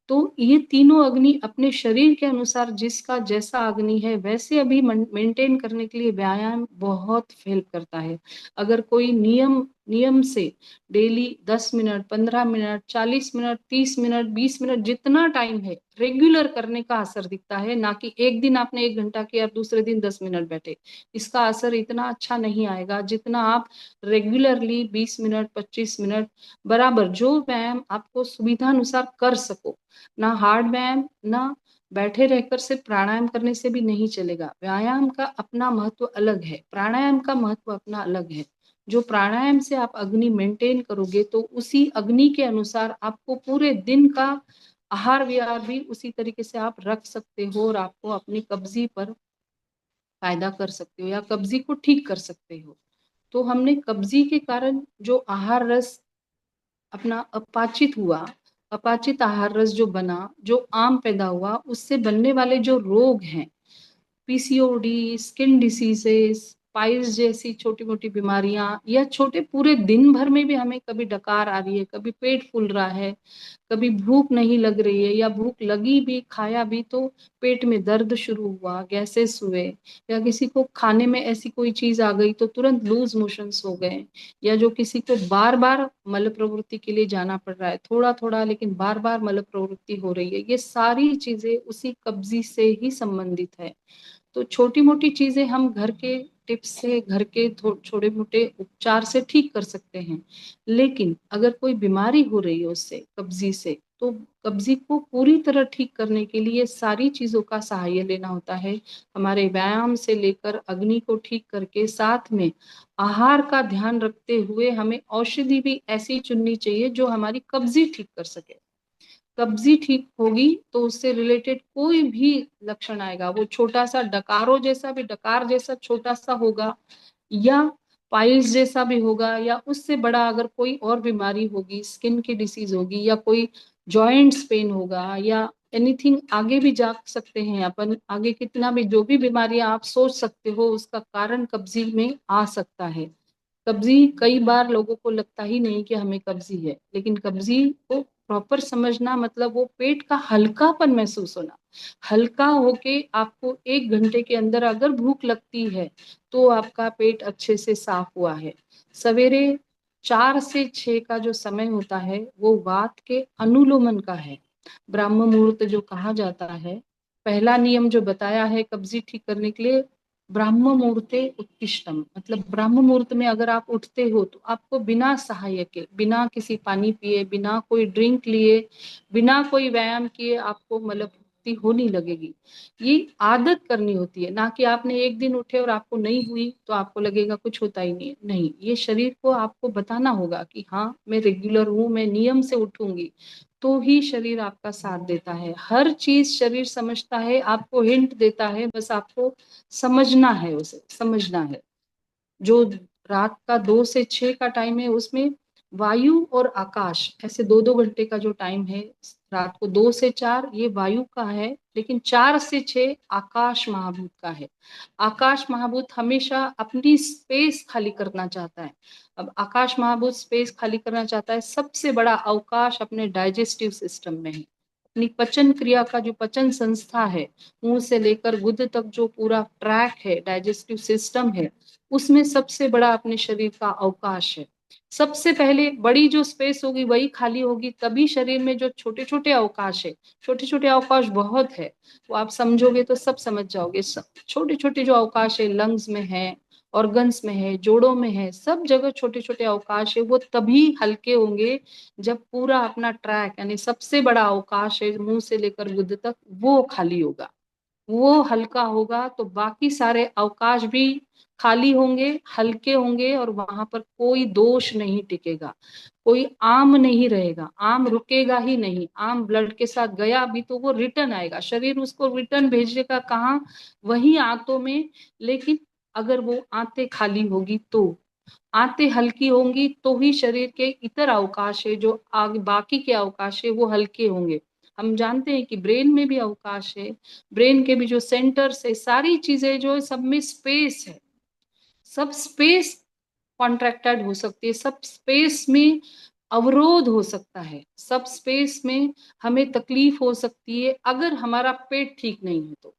तो ये तीनों अग्नि अपने शरीर के अनुसार जिसका जैसा अग्नि है वैसे अभी मेंटेन करने के लिए व्यायाम बहुत हेल्प करता है। अगर कोई नियम नियम से daily 10 minute, 15 minute, 40 minute, 30 minute, 20 minute, जितना टाइम है रेगुलर करने का असर दिखता है। ना कि एक दिन आपने 1 घंटा किया और दूसरे दिन 10 मिनट बैठे, इसका असर इतना अच्छा नहीं आएगा जितना आप रेगुलरली 20 मिनट, 25 मिनट बराबर जो व्यायाम आपको सुविधा अनुसार कर सको। ना हार्ड व्यायाम, ना बैठे रहकर सिर्फ प्राणायाम करने से भी नहीं चलेगा। व्यायाम का अपना महत्व अलग है, प्राणायाम का महत्व अपना अलग है। जो प्राणायाम से आप अग्नि मेंटेन करोगे तो उसी अग्नि के अनुसार आपको पूरे दिन का आहार विहार भी उसी तरीके से आप रख सकते हो, और आपको अपनी कब्जी पर फायदा कर सकते हो या कब्जी को ठीक कर सकते हो। तो हमने कब्जी के कारण जो आहार रस अपना अपाचित हुआ, अपाचित आहार रस जो बना, जो आम पैदा हुआ, उससे बनने वाले जो रोग हैं, पीसीओडी, स्किन डिसीजेस, पाइल्स जैसी छोटी मोटी बीमारियां, या छोटे पूरे दिन भर में भी हमें कभी डकार आ रही है, कभी पेट फूल रहा है, कभी भूख नहीं लग रही है, या भूख लगी भी खाया भी तो पेट में दर्द शुरू हुआ, गैसेस हुए, या किसी को खाने में ऐसी कोई चीज आ गई तो तुरंत लूज मोशंस हो गए, या जो किसी को बार बार मल प्रवृत्ति के लिए जाना पड़ रहा है, थोड़ा थोड़ा लेकिन बार बार मल प्रवृत्ति हो रही है, ये सारी चीजें उसी कब्जी से ही संबंधित है। तो छोटी मोटी चीजें हम घर के टिप्स से, घर के छोटे मोटे उपचार से ठीक कर सकते हैं। लेकिन अगर कोई बीमारी हो रही है उससे, कब्जी से, तो कब्जी को पूरी तरह ठीक करने के लिए सारी चीजों का सहाय लेना होता है। हमारे व्यायाम से लेकर अग्नि को ठीक करके साथ में आहार का ध्यान रखते हुए हमें औषधि भी ऐसी चुननी चाहिए जो हमारी कब्जी ठीक कर सके। कब्जी ठीक होगी तो उससे रिलेटेड कोई भी लक्षण आएगा, वो छोटा सा डकारों जैसा भी, डकार जैसा छोटा सा होगा, या पाइल्स जैसा भी होगा, या उससे बड़ा अगर कोई और बीमारी होगी, स्किन की डिसीज होगी, या कोई जॉइंट्स पेन होगा, या एनीथिंग आगे भी जा सकते हैं अपन, आगे कितना भी जो भी बीमारियां आप सोच सकते हो उसका कारण कब्जी में आ सकता है। कब्जी कई बार लोगों को लगता ही नहीं कि हमें कब्जी है, लेकिन कब्जी को प्रॉपर समझना मतलब वो पेट का हल्कापन महसूस होना। हल्का होके आपको 1 घंटे के अंदर अगर भूख लगती है तो आपका पेट अच्छे से साफ हुआ है। सवेरे 4 से 6 का जो समय होता है वो वात के अनुलोमन का है, ब्राह्म मुहूर्त जो कहा जाता है। पहला नियम जो बताया है कब्जी ठीक करने के लिए, ब्राह्म मुहूर्ते उत्तिष्ठम, मतलब ब्राह्म मुहूर्त में अगर आप उठते हो तो आपको बिना सहायक के, बिना किसी पानी पिए, बिना कोई ड्रिंक लिए, बिना कोई व्यायाम किए आपको मलपूर्ति होने लगेगी। ये आदत करनी होती है, ना कि आपने एक दिन उठे और आपको नहीं हुई तो आपको लगेगा कुछ होता ही नहीं है। नहीं, ये शरीर को आपको बताना होगा कि हाँ मैं रेगुलर हूँ, मैं नियम से उठूंगी, तो ही शरीर आपका साथ देता है। हर चीज शरीर समझता है, आपको हिंट देता है, बस आपको समझना है, उसे समझना है। जो रात का 2 से 6 का टाइम है उसमें वायु और आकाश, ऐसे 2-2 घंटे का जो टाइम है, रात को 2 से 4 ये वायु का है, लेकिन 4 से 6 आकाश महाभूत का है। आकाश महाभूत हमेशा अपनी स्पेस खाली करना चाहता है। अब आकाश महाभूत स्पेस खाली करना चाहता है, सबसे बड़ा अवकाश अपने डाइजेस्टिव सिस्टम में है। अपनी पचन क्रिया का जो पचन संस्था है, मुंह से लेकर गुद तक जो पूरा ट्रैक है, डाइजेस्टिव सिस्टम है, उसमें सबसे बड़ा अपने शरीर का अवकाश है। सबसे पहले बड़ी जो स्पेस होगी वही खाली होगी, तभी शरीर में जो छोटे छोटे अवकाश है, छोटे छोटे अवकाश बहुत है, वो आप समझोगे तो सब समझ जाओगे। सब छोटे छोटे जो अवकाश है, लंग्स में है, ऑर्गन्स में है, जोड़ों में है, सब जगह छोटे छोटे अवकाश है, वो तभी हल्के होंगे जब पूरा अपना ट्रैक, यानी सबसे बड़ा अवकाश है मुंह से लेकर गुद तक, वो खाली होगा, वो हल्का होगा, तो बाकी सारे अवकाश भी खाली होंगे, हल्के होंगे, और वहां पर कोई दोष नहीं टिकेगा, कोई आम नहीं रहेगा, आम रुकेगा ही नहीं। आम ब्लड के साथ गया भी तो वो रिटर्न आएगा, शरीर उसको रिटर्न भेजेगा कहाँ, वही आंतों में। लेकिन अगर वो आंतें खाली होगी तो, आंतें हल्की होंगी तो ही शरीर के इतर अवकाश है, जो आगे बाकी के अवकाश है वो हल्के होंगे। हम जानते हैं कि ब्रेन में भी अवकाश है, ब्रेन के भी जो सेंटर्स है, सारी चीजें जो है, सब में स्पेस है, सब स्पेस कॉन्ट्रैक्टेड हो सकती है, सब स्पेस में अवरोध हो सकता है, सब स्पेस में हमें तकलीफ हो सकती है अगर हमारा पेट ठीक नहीं है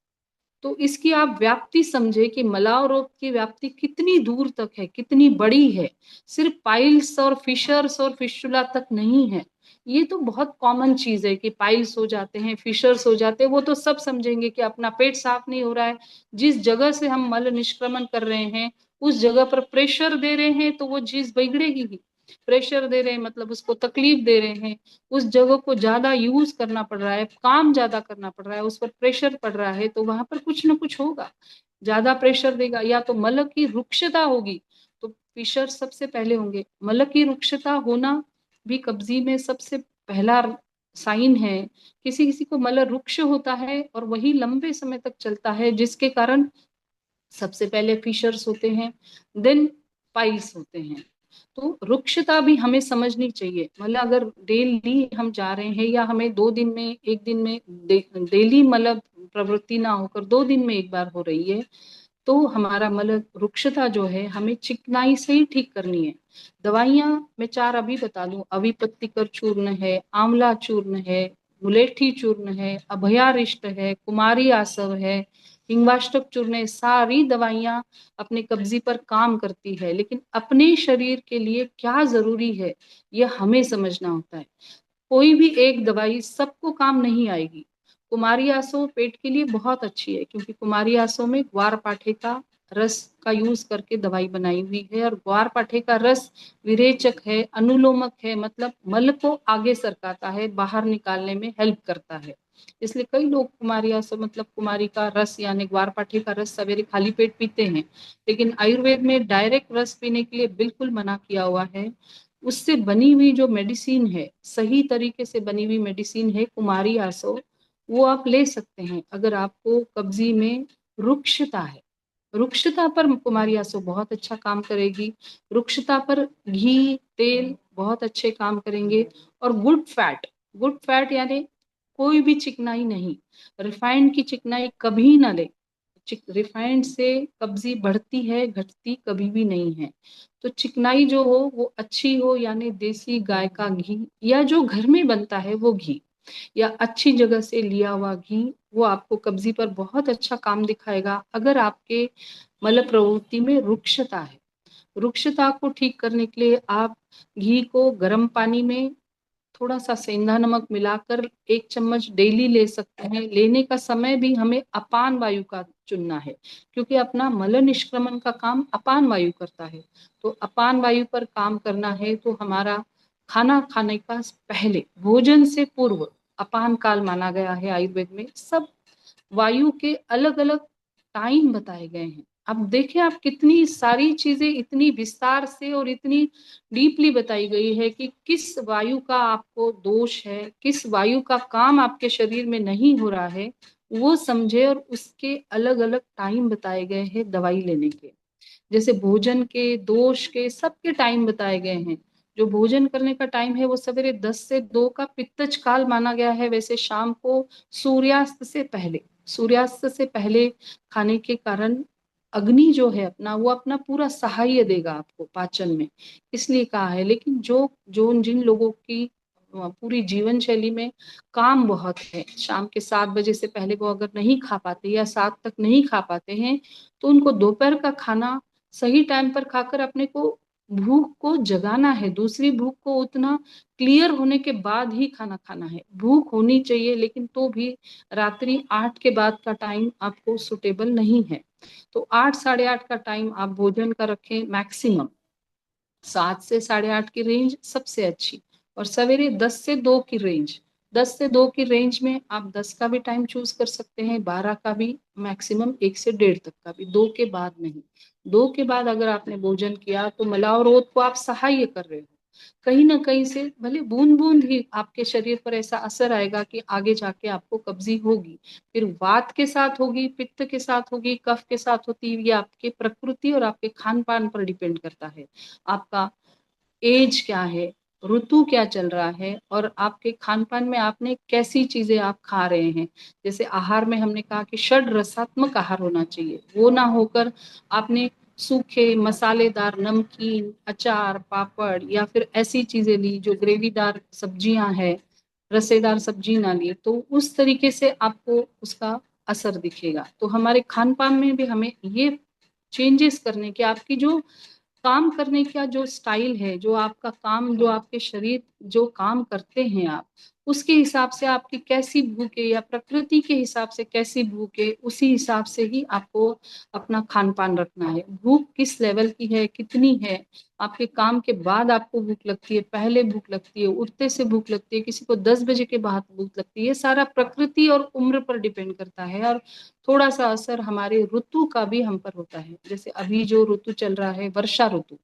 तो इसकी आप व्याप्ति समझे कि मलाव रोग की व्याप्ति कितनी दूर तक है, कितनी बड़ी है। सिर्फ पाइल्स और फिशर्स और फिस्टुला तक नहीं है। ये तो बहुत कॉमन चीज है कि पाइल्स हो जाते हैं, फिशर्स हो जाते हैं, वो तो सब समझेंगे कि अपना पेट साफ नहीं हो रहा है। जिस जगह से हम मल निष्क्रमण कर रहे हैं उस जगह पर प्रेशर दे रहे हैं तो वो चीज बिगड़ेगी ही। प्रेशर दे रहे हैं मतलब उसको तकलीफ दे रहे हैं, उस जगह को ज्यादा यूज करना पड़ रहा है, काम ज्यादा करना पड़ रहा है, उस पर प्रेशर पड़ रहा है, तो वहां पर कुछ ना कुछ होगा। ज्यादा प्रेशर देगा या तो मल की रुक्षता होगी, तो फिशर सबसे पहले होंगे। मल की रुक्षता होना भी कब्जी में सबसे पहला साइन है। किसी किसी को मल रुक्ष होता है और वही लंबे समय तक चलता है, जिसके कारण सबसे पहले फिशर्स होते हैं, देन पाइल्स होते हैं। तो रुक्षता भी हमें समझनी चाहिए, मतलब अगर डेली हम जा रहे हैं या हमें 2 दिन में, 1 दिन में डेली मतलब प्रवृत्ति ना होकर 2 दिन में एक बार हो रही है, तो हमारा मतलब रुक्षता जो है हमें चिकनाई से ही ठीक करनी है। दवाइयां मैं 4 अभी बता दूं, अभिपत्तिकर चूर्ण है, आंवला चूर्ण है, मुलेठी चूर्ण है, अभयारिष्ट है, कुमारी आसव है, हिंगवाष्टक चूर्ण है। सारी दवाइयां अपने कब्जी पर काम करती है, लेकिन अपने शरीर के लिए क्या जरूरी है यह हमें समझना होता है। कोई भी एक दवाई सबको काम नहीं आएगी। कुमारी आसो पेट के लिए बहुत अच्छी है, क्योंकि कुमारी आसो में ग्वार पाठे का रस का यूज करके दवाई बनाई हुई है। और ग्वारपाठे का रस विरेचक है, अनुलोमक है, मतलब मल को आगे सरकाता है, बाहर निकालने में हेल्प करता है। इसलिए कई लोग कुमारिया से मतलब कुमारी का रस यानी ग्वारपाठे का रस सवेरे खाली पेट पीते हैं, लेकिन आयुर्वेद में डायरेक्ट रस पीने के लिए बिल्कुल मना किया हुआ है। उससे बनी हुई जो मेडिसिन है, सही तरीके से बनी हुई मेडिसिन है कुमारी आसो, वो आप ले सकते हैं। अगर आपको कब्जी में रुक्षता है, रुक्षता पर कुमारी आसो बहुत अच्छा काम करेगी। रुक्षता पर घी तेल बहुत अच्छे काम करेंगे। और गुड फैट यानी कोई भी चिकनाई नहीं, रिफाइंड की चिकनाई कभी ना ले। रिफाइंड से कब्जी बढ़ती है, घटती कभी भी नहीं है। तो चिकनाई जो हो वो अच्छी हो, यानी देसी गाय का घी या जो घर में बनता है वो घी, या अच्छी जगह से लिया हुआ घी, वो आपको कब्जी पर बहुत अच्छा काम दिखाएगा। अगर आपके मल प्रवृत्ति में रुक्षता है, रुक्षता को ठीक करने के लिए आप घी को गर्म पानी में थोड़ा सा सेंधा नमक मिलाकर 1 चम्मच डेली ले सकते हैं। लेने का समय भी हमें अपान वायु का चुनना है, क्योंकि अपना मल निष्क्रमण का काम अपान वायु करता है। तो अपान वायु पर काम करना है तो हमारा खाना खाने का पहले, भोजन से पूर्व अपान काल माना गया है आयुर्वेद में। सब वायु के अलग अलग टाइम बताए गए हैं। अब देखिए आप, कितनी सारी चीजें इतनी विस्तार से और इतनी डीपली बताई गई है कि किस वायु का आपको दोष है, किस वायु का काम आपके शरीर में नहीं हो रहा है, वो समझे। और उसके अलग अलग टाइम बताए गए हैं दवाई लेने के। जैसे भोजन के, दोष के, सबके टाइम बताए गए हैं। जो भोजन करने का टाइम है वो सवेरे 10 से 2 का पित्तज काल माना गया है। वैसे शाम को सूर्यास्त से पहले, सूर्यास्त से पहले खाने के कारण अग्नि जो है अपना, वो अपना पूरा सहाय देगा आपको पाचन में, इसलिए कहा है। लेकिन जो जो जिन लोगों की पूरी जीवन शैली में काम बहुत है, शाम के 7 बजे से पहले वो अगर नहीं खा पाते या 7 तक नहीं खा पाते हैं, तो उनको दोपहर का खाना सही टाइम पर खाकर अपने को भूख को जगाना है। दूसरी भूख को उतना क्लियर होने के बाद ही खाना खाना है। भूख होनी चाहिए, लेकिन तो भी रात्रि 8 के बाद का टाइम आपको सुटेबल नहीं है। तो 8 साढ़े 8 का टाइम आप भोजन का रखें मैक्सिमम। 7 से साढ़े 8 की रेंज सबसे अच्छी। और सवेरे 10 से 2 की रेंज, 10 से 2 की रेंज में आप 10 का भी टाइम चूज कर सकते हैं, 12 का भी, मैक्सिमम 1 से 1.5 तक का भी, 2 के बाद नहीं। 2 के बाद अगर आपने भोजन किया तो मलावरोध को आप सहाय कर रहे हो। कहीं ना कहीं से भले बूंद बूंद ही आपके शरीर पर ऐसा असर आएगा कि आगे जाके आपको कब्जी होगी। फिर वात के साथ होगी, पित्त के साथ होगी, कफ के साथ होती है। ये आपके प्रकृति और आपके खान पान पर डिपेंड करता है। आपका एज क्या है, ऋतु क्या चल रहा है, और आपके खान पान में आपने कैसी चीजें आप खा रहे हैं। जैसे आहार में हमने कहा कि षड रसात्मक आहार होना चाहिए, वो ना होकर आपने सूखे मसालेदार नमकीन अचार पापड़ या फिर ऐसी चीजें ली जो ग्रेवीदार सब्जियां हैं, रसेदार सब्जी ना ली, तो उस तरीके से आपको उसका असर दिखेगा। तो हमारे खान पान में भी हमें ये चेंजेस करने की, आपकी जो काम करने का जो स्टाइल है, जो आपका काम, जो आपके शरीर जो काम करते हैं आप, उसके हिसाब से आपकी कैसी भूख है या प्रकृति के हिसाब से कैसी भूख है, उसी हिसाब से ही आपको अपना खान पान रखना है। भूख किस लेवल की है, कितनी है, आपके काम के बाद आपको भूख लगती है, पहले भूख लगती है, उठते से भूख लगती है, किसी को 10 बजे के बाद भूख लगती है, ये सारा प्रकृति और उम्र पर डिपेंड करता है। और थोड़ा सा असर हमारे ऋतु का भी हम पर होता है। जैसे अभी जो ऋतु चल रहा है वर्षा ऋतु,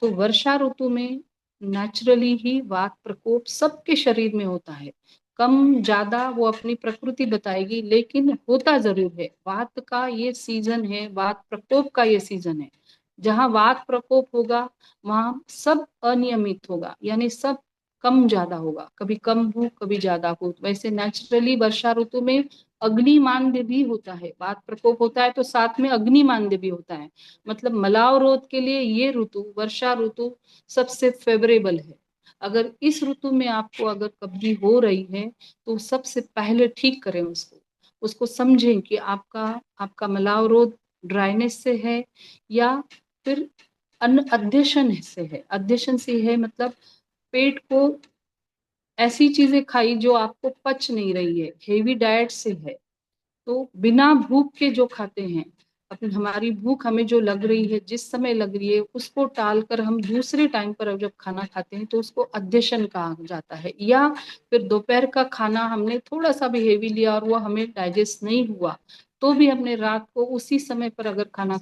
तो वर्षा ऋतु में नेचुरली ही वात प्रकोप सबके शरीर में होता है। कम ज्यादा वो अपनी प्रकृति बताएगी, लेकिन होता जरूर है। वात का ये सीजन है, वात प्रकोप का ये सीजन है। जहाँ वात प्रकोप होगा वहां सब अनियमित होगा, यानी सब कम ज्यादा होगा, कभी कम भूख कभी ज्यादा भूख। वैसे नेचुरली वर्षा ऋतु में अग्निमांद्य भी होता है, वात प्रकोप होता है तो साथ में अग्निमांद्य भी होता है। मतलब मलाव रोध के लिए ये ऋतु, वर्षा ऋतु सबसे फेवरेबल है। अगर इस ऋतु में आपको अगर कब्जी हो रही है तो सबसे पहले ठीक करें उसको, उसको समझें कि आपका आपका मलाव रोध ड्राइनेस से है या फिर अन्न अध्यशन से है। अध्यशन से है मतलब पेट को ऐसी चीजें खाई जो आपको पच नहीं रही है, हेवी डाइट से है। तो बिना भूख के जो खाते हैं, अपनी हमारी भूख हमें जो लग रही है, जिस समय लग रही है, उसको टालकर हम दूसरे टाइम पर जब खाना खाते हैं तो उसको अध्यशन कहा जाता है। या फिर दोपहर का खाना हमने थोड़ा सा भी हेवी लिया और वो हमें डाइजेस्ट नहीं हुआ, तो भी हमने रात को उसी समय पर अगर खाना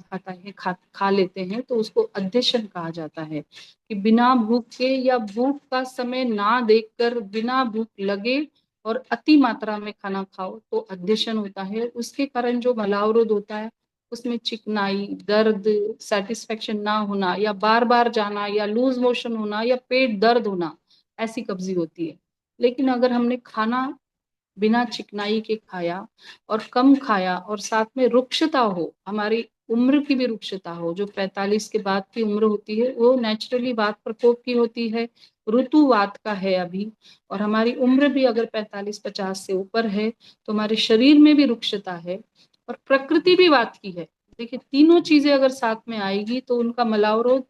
खा लेते हैं तो उसको अध्यशन कहा जाता है। कि बिना भूख के या भूख का समय ना देखकर बिना भूख लगे और अति मात्रा में खाना खाओ तो अध्यशन होता है। उसके कारण जो मलावरोध होता है, उसमें चिकनाई, दर्द, सेटिस्फेक्शन ना होना, या बार बार जाना, या लूज मोशन होना, या पेट दर्द होना, ऐसी कब्जी होती है। लेकिन अगर हमने खाना बिना चिकनाई के खाया और कम खाया और साथ में रुक्षता हो, हमारी उम्र की भी रुक्षता हो, जो 45 के बाद की उम्र होती है वो नेचुरली वात प्रकोप की होती है, ऋतुवात का है अभी, और हमारी उम्र भी अगर 45-50 से ऊपर है तो हमारे शरीर में भी रुक्षता है और प्रकृति भी वात की है। देखिए, तीनों चीजें अगर साथ में आएगी तो उनका मलावरोध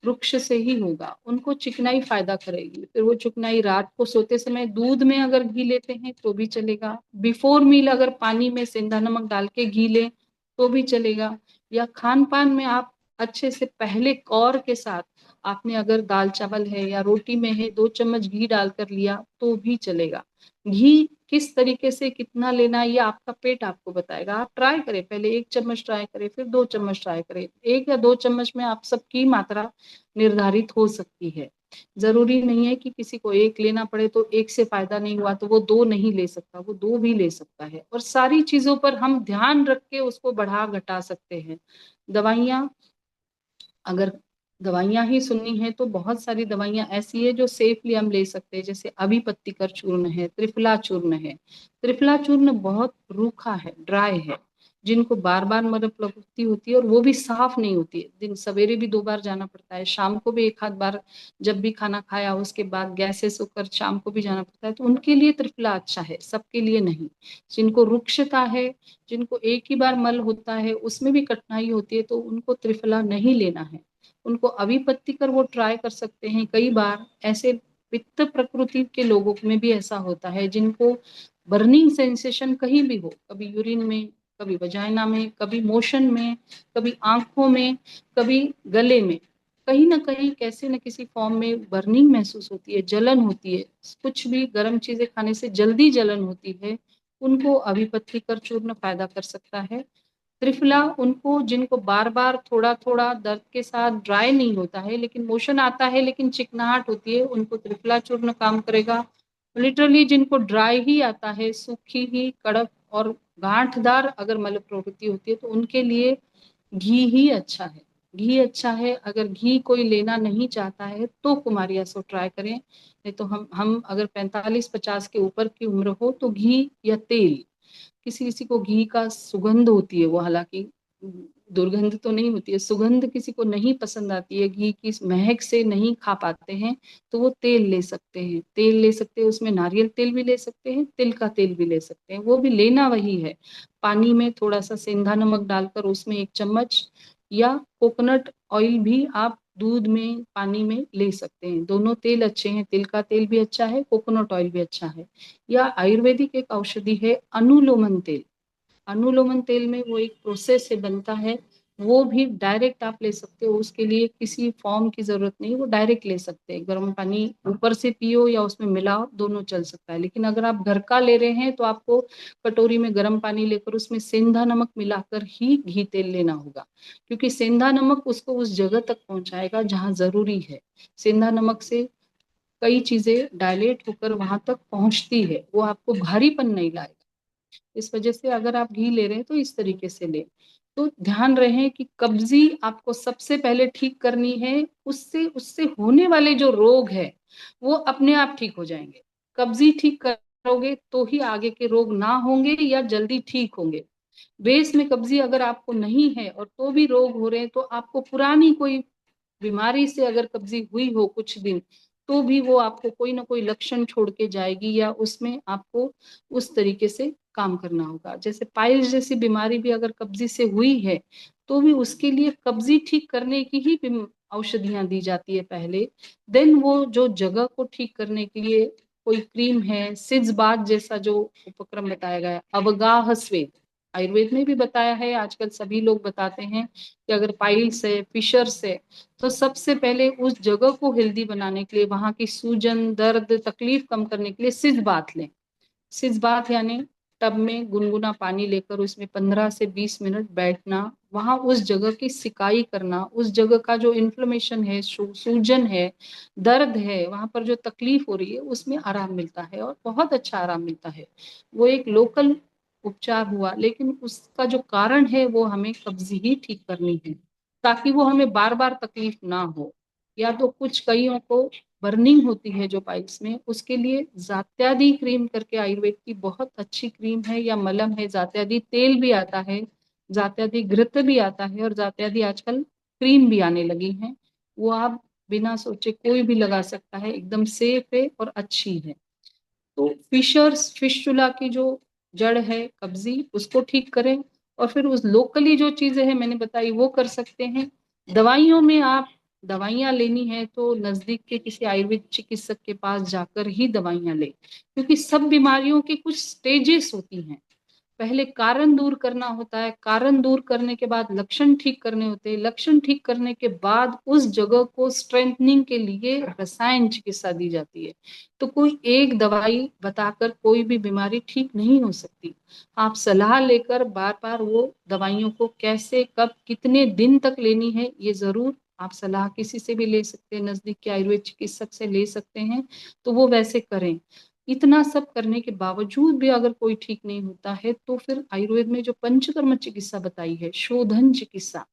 वृक्ष से ही होगा। उनको चिकनाई फायदा करेगी। फिर वो चिकनाई रात को सोते समय दूध में अगर घी लेते हैं तो भी चलेगा, बिफोर मील अगर पानी में सेंधा नमक डाल के घी लें तो भी चलेगा, या खान पान में आप अच्छे से पहले कौर के साथ आपने अगर दाल चावल है या रोटी में है 2 चम्मच घी डालकर लिया तो भी चलेगा। घी किस तरीके से कितना लेना है ये आपका पेट आपको बताएगा। आप ट्राई करें, पहले 1 चम्मच ट्राई करें, फिर 2 चम्मच ट्राई करें। 1 या 2 चम्मच में आप सबकी मात्रा निर्धारित हो सकती है। जरूरी नहीं है कि किसी को 1 लेना पड़े तो 1 से फायदा नहीं हुआ तो वो 2 नहीं ले सकता, वो 2 भी ले सकता है। और सारी चीजों पर हम ध्यान रख के उसको बढ़ा घटा सकते हैं। दवाइयाँ, अगर दवाइयाँ ही सुननी है तो बहुत सारी दवाइयाँ ऐसी है जो सेफली हम ले सकते हैं, जैसे अभिपत्तिकर चूर्ण है, त्रिफला चूर्ण है। त्रिफला चूर्ण बहुत रूखा है, ड्राई है, जिनको बार बार मलप्रवृत्ति होती है और वो भी साफ नहीं होती है, दिन सवेरे भी 2 बार जाना पड़ता है, शाम को भी 1 आध बार, जब भी खाना खाया उसके बाद गैसेस होकर शाम को भी जाना पड़ता है, तो उनके लिए त्रिफला अच्छा है, सबके लिए नहीं। जिनको रुक्षता है, जिनको एक ही बार मल होता है, उसमें भी कठिनाई होती है, तो उनको त्रिफला नहीं लेना है। उनको अभिपत्ति कर वो ट्राई कर सकते हैं। कई बार ऐसे पित्त प्रकृति के लोगों में भी ऐसा होता है जिनको बर्निंग सेंसेशन कहीं भी हो, कभी यूरिन में, कभी वजाइना में, कभी मोशन में, कभी आंखों में, कभी गले में, कहीं ना कहीं कैसे न किसी फॉर्म में बर्निंग महसूस होती है, जलन होती है, कुछ भी गर्म चीजें खाने से जल्दी जलन होती है, उनको अभिपत्ति कर चूर्ण फायदा कर सकता है। त्रिफला उनको जिनको बार बार थोड़ा थोड़ा दर्द के साथ ड्राई नहीं होता है लेकिन मोशन आता है लेकिन चिकनाहट होती है, उनको त्रिफला चूर्ण काम करेगा। लिटरली जिनको ड्राई ही आता है, सूखी ही कड़क और गांठदार अगर मल प्रवृत्ति होती है तो उनके लिए घी ही अच्छा है। घी अच्छा है। अगर घी कोई लेना नहीं चाहता है तो कुमारी आसो ट्राई करें, नहीं तो हम अगर 45-50 के ऊपर की उम्र हो तो घी या तेल, किसी किसी को घी का सुगंध होती है, वो हालांकि दुर्गंध तो नहीं होती है, सुगंध किसी को नहीं पसंद आती है, घी की महक से नहीं खा पाते हैं, तो वो तेल ले सकते हैं। तेल ले सकते हैं, उसमें नारियल तेल भी ले सकते हैं, तिल का तेल भी ले सकते हैं, वो भी लेना वही है। पानी में थोड़ा सा सेंधा नमक डालकर उसमें 1 चम्मच, या कोकोनट ऑयल भी आप दूध में पानी में ले सकते हैं। दोनों तेल अच्छे हैं, तिल का तेल भी अच्छा है, कोकोनट ऑयल भी अच्छा है। या आयुर्वेदिक एक औषधि है अनुलोमन तेल। अनुलोमन तेल में वो एक प्रोसेस से बनता है, वो भी डायरेक्ट आप ले सकते हो, उसके लिए किसी फॉर्म की जरूरत नहीं, वो डायरेक्ट ले सकते हैं। गर्म पानी ऊपर से पियो या उसमें मिलाओ, दोनों चल सकता है। लेकिन अगर आप घर का ले रहे हैं तो आपको कटोरी में गर्म पानी लेकर उसमें सेंधा नमक मिलाकर ही घी तेल लेना होगा, क्योंकि सेंधा नमक उसको उस जगह तक पहुंचाएगा जहां जरूरी है। सेंधा नमक से कई चीजें डायलेट होकर वहां तक पहुंचती है, वो आपको भारीपन नहीं लाएगा। इस वजह से अगर आप घी ले रहे हैं तो इस तरीके से लें। तो ध्यान रहे कि कब्जी आपको सबसे पहले ठीक करनी है, उससे उससे होने वाले जो रोग है वो अपने आप ठीक हो जाएंगे। कब्जी ठीक करोगे तो ही आगे के रोग ना होंगे या जल्दी ठीक होंगे। बेस में कब्जी अगर आपको नहीं है और तो भी रोग हो रहे हैं, तो आपको पुरानी कोई बीमारी से अगर कब्जी हुई हो कुछ दिन, तो भी वो आपको कोई ना कोई लक्षण छोड़ के जाएगी, या उसमें आपको उस तरीके से काम करना होगा। जैसे पाइल्स जैसी बीमारी भी अगर कब्जी से हुई है तो भी उसके लिए कब्जी ठीक करने की ही औषधियां दी जाती है पहले। देन वो जो जगह को ठीक करने के लिए कोई क्रीम है, सिज बाथ जैसा जो उपक्रम बताया गया, अवगाह स्वेद, आयुर्वेद में भी बताया है, आजकल सभी लोग बताते हैं कि अगर पाइल्स है, फिशर्स है, तो सबसे पहले उस जगह को हेल्दी बनाने के लिए, वहां की सूजन, दर्द, तकलीफ कम करने के लिए सिज बाथ लें। सिज बाथ यानी टब में गुनगुना पानी लेकर उसमें 15 से 20 मिनट बैठना, वहां उस जगह की सिकाई करना, उस जगह का जो इन्फ्लेमेशन है, सूजन है, दर्द है, वहां पर जो तकलीफ हो रही है, उसमें आराम मिलता है और बहुत अच्छा आराम मिलता है। वो एक लोकल उपचार हुआ, लेकिन उसका जो कारण है वो हमें कब्जी ही ठीक करनी है, ताकि वो हमें बार बार तकलीफ ना हो। या तो कुछ कईयों को बर्निंग होती है जो पाइल्स में, उसके लिए जात्यादी क्रीम करके आयुर्वेद की बहुत अच्छी क्रीम है या मलम है, जात्यादी तेल भी आता है, जात्यादी घृत भी आता है, और जात्यादी आजकल क्रीम भी आने लगी है। वो आप बिना सोचे कोई भी लगा सकता है, एकदम सेफ है और अच्छी है। तो फिशर्स, फिस्टुला की जो जड़ है कब्जी, उसको ठीक करें, और फिर उस लोकली जो चीजें हैं मैंने बताई वो कर सकते हैं। दवाइयों में आप दवाइयां लेनी है तो नजदीक के किसी आयुर्वेद चिकित्सक के पास जाकर ही दवाइयां लें, क्योंकि सब बीमारियों की कुछ स्टेजेस होती हैं। पहले कारण दूर करना होता है, कारण दूर करने के बाद लक्षण ठीक करने होते हैं, लक्षण ठीक करने के बाद उस जगह को स्ट्रेंथनिंग के लिए रसायन चिकित्सा दी जाती है। तो कोई एक दवाई बताकर कोई भी बीमारी ठीक नहीं हो सकती। आप सलाह लेकर बार बार वो दवाइयों को कैसे, कब, कितने दिन तक लेनी है, ये जरूर आप सलाह किसी से भी ले सकते हैं, नजदीक के आयुर्वेद चिकित्सक से ले सकते हैं, तो वो वैसे करें। इतना सब करने के बावजूद भी अगर कोई ठीक नहीं होता है, तो फिर आयुर्वेद में जो पंचकर्म चिकित्सा बताई है, शोधन चिकित्सा,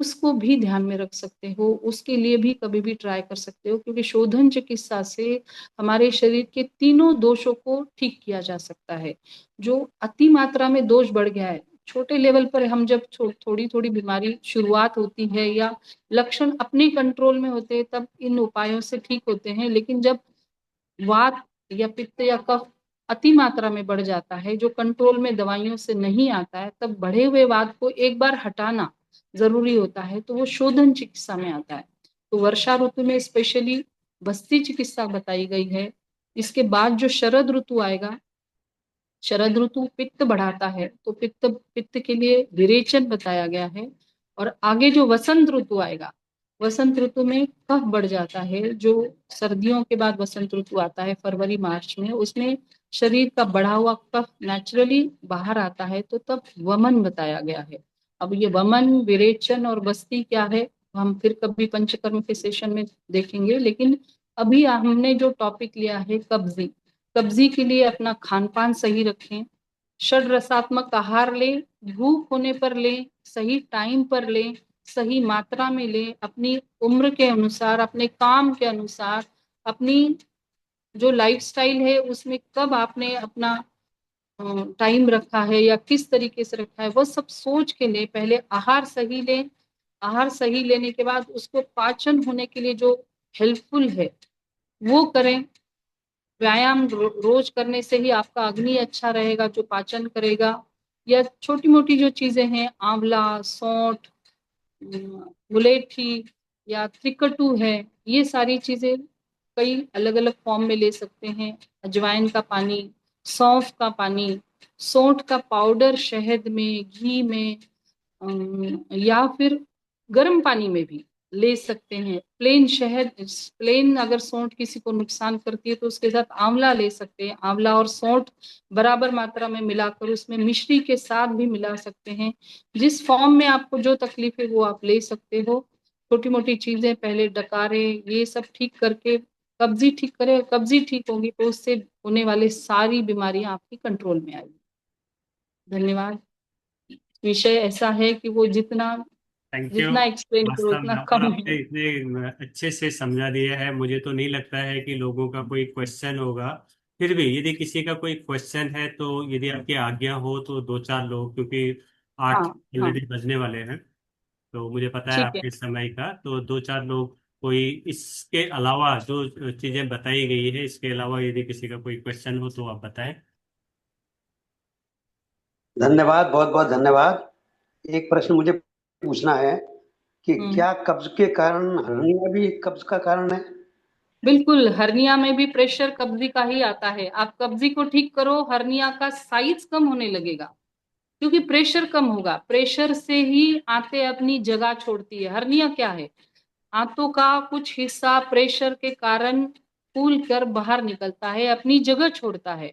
उसको भी ध्यान में रख सकते हो, उसके लिए भी कभी भी ट्राई कर सकते हो, क्योंकि शोधन चिकित्सा से हमारे शरीर के तीनों दोषों को ठीक किया जा सकता है। जो अति मात्रा में दोष बढ़ गया है, छोटे लेवल पर हम जब थोड़ी थोड़ी बीमारी शुरुआत होती है या लक्षण अपने कंट्रोल में होते हैं, तब इन उपायों से ठीक होते हैं। लेकिन जब वात या पित्त या कफ अति मात्रा में बढ़ जाता है, जो कंट्रोल में दवाइयों से नहीं आता है, तब बढ़े हुए वात को एक बार हटाना जरूरी होता है, तो वो शोधन चिकित्सा में आता है। तो वर्षा ऋतु में स्पेशली बस्ती चिकित्सा बताई गई है। इसके बाद जो शरद ऋतु आएगा, शरद ऋतु पित्त बढ़ाता है, तो पित्त पित्त के लिए विरेचन बताया गया है। और आगे जो वसंत ऋतु आएगा, वसंत ऋतु में कफ बढ़ जाता है। जो सर्दियों के बाद वसंत ऋतु आता है फरवरी मार्च में, उसमें शरीर का बढ़ा हुआ कफ नेचुरली बाहर आता है, तो तब वमन बताया गया है। अब ये वमन, विरेचन और बस्ती क्या है, हम फिर कभी पंचकर्म के सेशन में देखेंगे। लेकिन अभी हमने जो टॉपिक लिया है कब्जी, कब्जी के लिए अपना खान पान सही रखें, षड रसात्मक आहार लें, भूख होने पर लें, सही टाइम पर लें, सही मात्रा में लें, अपनी उम्र के अनुसार, अपने काम के अनुसार, अपनी जो लाइफस्टाइल है उसमें कब आपने अपना टाइम रखा है या किस तरीके से रखा है, वो सब सोच के लें। पहले आहार सही लें, आहार सही लेने के बाद उसको पाचन होने के लिए जो हेल्पफुल है वो करें। व्यायाम रोज करने से ही आपका अग्नि अच्छा रहेगा, जो पाचन करेगा। या छोटी मोटी जो चीजें हैं, आंवला, सौंठ, मुलेठी या त्रिकटु है, ये सारी चीजें कई अलग अलग फॉर्म में ले सकते हैं। अजवाइन का पानी, सौंफ का पानी, सौंठ का पाउडर शहद में, घी में, या फिर गर्म पानी में भी ले सकते हैं। प्लेन शहद, प्लेन अगर सौंठ किसी को नुकसान करती है तो उसके साथ आंवला ले सकते हैं। आंवला और सौंठ बराबर मात्रा में मिलाकर उसमें मिश्री के साथ भी मिला सकते हैं। जिस फॉर्म में आपको जो तकलीफ है वो आप ले सकते हो। छोटी मोटी चीजें, पहले डकारे, ये सब ठीक करके कब्जी ठीक करें। कब्जी ठीक होगी तो उससे होने वाले सारी बीमारियां आपकी कंट्रोल में आएगी। धन्यवाद। विषय ऐसा है कि वो जितना थैंक यू। जितना एक्सप्लेन करो वास्तव में उतना और कम आपने है। इतने अच्छे से समझा दिया है, मुझे तो नहीं लगता है कि लोगों का कोई क्वेश्चन होगा। फिर भी यदि किसी का कोई क्वेश्चन है तो यदि आपकी आज्ञा हो तो दो चार लोग, क्योंकि हाँ 8 हाँ, ऑलरेडी बजने वाले हैं, तो मुझे पता है ठीक है। आपके समय का, तो दो चार लोग कोई इसके अलावा जो चीजें बताई गई है इसके अलावा यदि किसी का कोई क्वेश्चन हो तो आप बताएं। धन्यवाद, बहुत बहुत धन्यवाद। एक प्रश्न मुझे पूछना है कि हम्म, क्या कब्ज के कारण हर्निया भी कब्ज का कारण है? बिल्कुल। हर्निया में भी प्रेशर कब्जी का ही आता है। आप कब्जी को ठीक करो, हर्निया का साइज कम होने लगेगा। क्योंकि प्रेशर कम होगा, प्रेशर से ही आंतें अपनी जगह छोड़ती है। हर्निया क्या है, आंतों का कुछ हिस्सा प्रेशर के कारण फूल कर बाहर निकलता है, अपनी जगह छोड़ता है,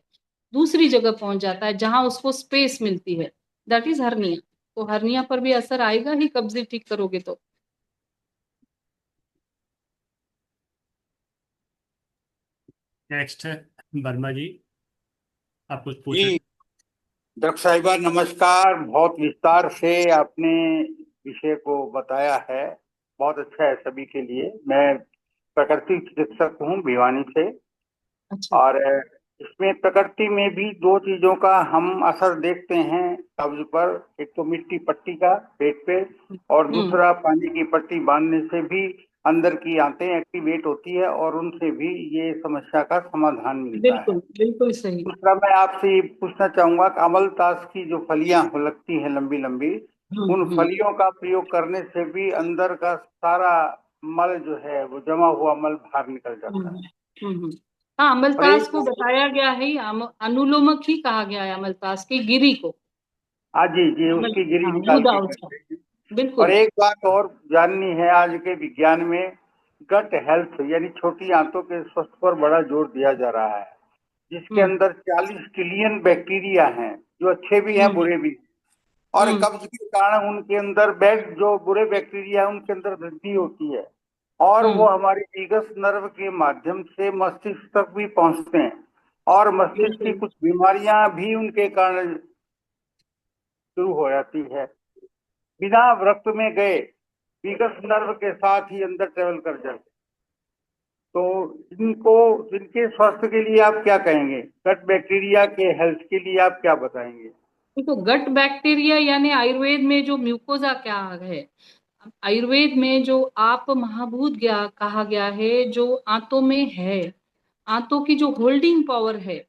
दूसरी जगह पहुंच जाता है जहां उसको स्पेस मिलती है, दैट इज हर्निया। तो हर्निया पर भी असर आएगा ही, कब्जे ठीक करोगे तो। नेक्स्ट, वर्मा जी, आप कुछ पूछ रहे जी डॉक्टर साहिबा नमस्कार। बहुत विस्तार से आपने विषय को बताया है, बहुत अच्छा है सभी के लिए। मैं प्रकृति चिकित्सक हूँ भिवानी से। अच्छा। और इसमें प्रकृति में भी दो चीजों का हम असर देखते हैं कब्ज पर। एक तो मिट्टी पट्टी का पेट पे, और हम्म। दूसरा पानी की पट्टी बांधने से भी अंदर की आंतें एक्टिवेट होती है और उनसे भी ये समस्या का समाधान मिलता है। बिल्कुल बिल्कुल सही। दूसरा मैं आपसे ये पूछना चाहूंगा कि अमलतास की जो फलियां लगती हैं लंबी लंबी, उन हम्म। फलियों का प्रयोग करने से भी अंदर का सारा मल जो है वो जमा हुआ मल बाहर निकल हम्म। जाता है। हाँ, और अमलतास एक को बताया गया है, अनुलोमक ही कहा गया है अमलतास की गिरी को। आज जी जी अमल, उसकी गिरी हाँ, निकाल गुदा के उसका। करते हैं। और बिल्कुल। एक बात और जाननी है, आज के विज्ञान में गट हेल्थ यानी छोटी आंतों के स्वास्थ्य पर बड़ा जोर दिया जा रहा है, जिसके हम्म। अंदर 40 ट्रिलियन बैक्टीरिया हैं, जो अच्छे भी हैं हम्म। बुरे भी। और हम्म। कब्ज के कारण उनके अंदर बैड जो बुरे बैक्टीरिया है उनके अंदर वृद्धि होती है, और वो हम्म। हमारे वीगस नर्व के माध्यम से मस्तिष्क तक भी पहुंचते हैं, और मस्तिष्क की बिल्कुल। कुछ बीमारियां भी उनके कारण शुरू हो जाती है, बिना रक्त में गए वीगस नर्व के साथ ही अंदर ट्रेवल कर जाते। तो इनको, इनके स्वास्थ्य के लिए आप क्या कहेंगे? गट बैक्टीरिया के हेल्थ के लिए आप क्या बताएंगे? देखो, गट बैक्टीरिया यानी आयुर्वेद में जो म्यूकोजा क्या है, आयुर्वेद में जो आप महाभूत गया कहा गया है, जो आंतों में है, आंतों की जो होल्डिंग पावर है,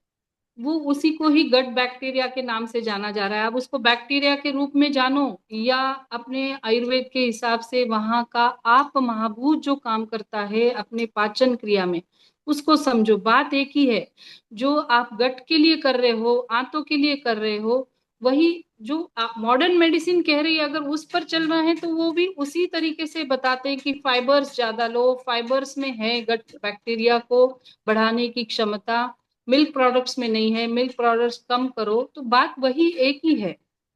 वो उसी को ही गट बैक्टीरिया के नाम से जाना जा रहा है। अब उसको बैक्टीरिया के रूप में जानो या अपने आयुर्वेद के हिसाब से वहां का आप महाभूत जो काम करता है अपने पाचन क्रिया में, उसको समझो। बात एक ही है, जो आप गट के लिए कर रहे हो, आंतों के लिए कर रहे हो, वही जो मॉडर्न मेडिसिन कह रही है, अगर उस पर चल रहे हैं तो वो भी उसी तरीके से बताते हैं कि फाइबर्स ज्यादा लो, फाइबर्स में है गट बैक्टीरिया को बढ़ाने की क्षमता, मिल्क प्रोडक्ट्स में नहीं है, मिल्क प्रोडक्ट्स कम करो। तो बात वही एक ही है,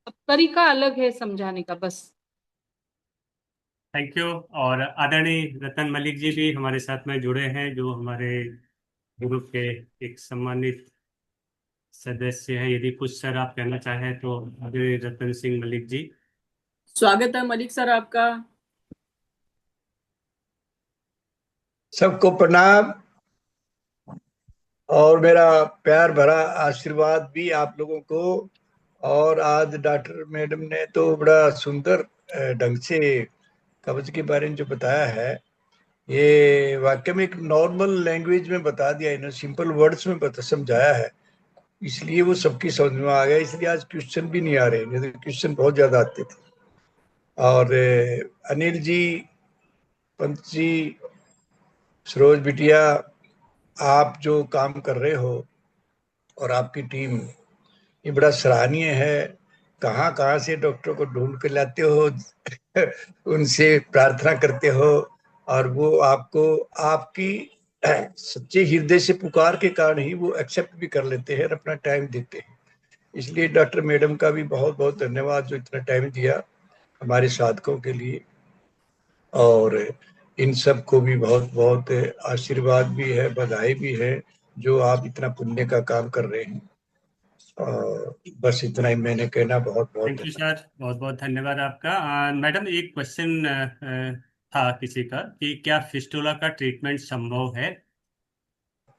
अब तरीका अलग है समझाने का बस। Thank you. और आदरणीय रतन मलिक जी भी हमारे साथ में जुड़े हैं, जो हमारे ग्रुप के एक सम्मानित सदस्य हैं। यदि कुछ सर आप कहना चाहें तो आदरणीय रतन सिंह मलिक जी। स्वागत है मलिक सर आपका। सबको प्रणाम और मेरा प्यार भरा आशीर्वाद भी आप लोगों को। और आज डॉक्टर मैडम ने तो बड़ा सुंदर ढंग से कब्ज के बारे में जो बताया है, ये वाकई में एक नॉर्मल लैंग्वेज में बता दिया इन्होंने, सिंपल वर्ड्स में बता समझाया है, इसलिए वो सबकी समझ में आ गया। इसलिए आज क्वेश्चन भी नहीं आ रहे, नहीं तो क्वेश्चन बहुत ज्यादा आते थे। और अनिल जी, पंत जी, सरोज बिटिया, आप जो काम कर रहे हो और आपकी टीम, ये बड़ा सराहनीय है। कहाँ कहाँ से डॉक्टर को ढूंढ कर लाते हो उनसे प्रार्थना करते हो, और वो आपको आपकी सच्चे हृदय से पुकार के कारण ही वो एक्सेप्ट भी कर लेते हैं और अपना टाइम देते हैं। इसलिए डॉक्टर मैडम का भी बहुत बहुत धन्यवाद, जो इतना टाइम दिया हमारे साधकों के लिए। और इन सब को भी बहुत बहुत आशीर्वाद भी है, बधाई भी है, जो आप इतना पुण्य का काम कर रहे हैं। और बस इतना ही मैंने कहना, बहुत बहुत थैंक यू धन्यवाद। सर, बहुत बहुत धन्यवाद आपका। मैडम, एक क्वेश्चन था किसी का कि क्या फिस्टुला का ट्रीटमेंट संभव है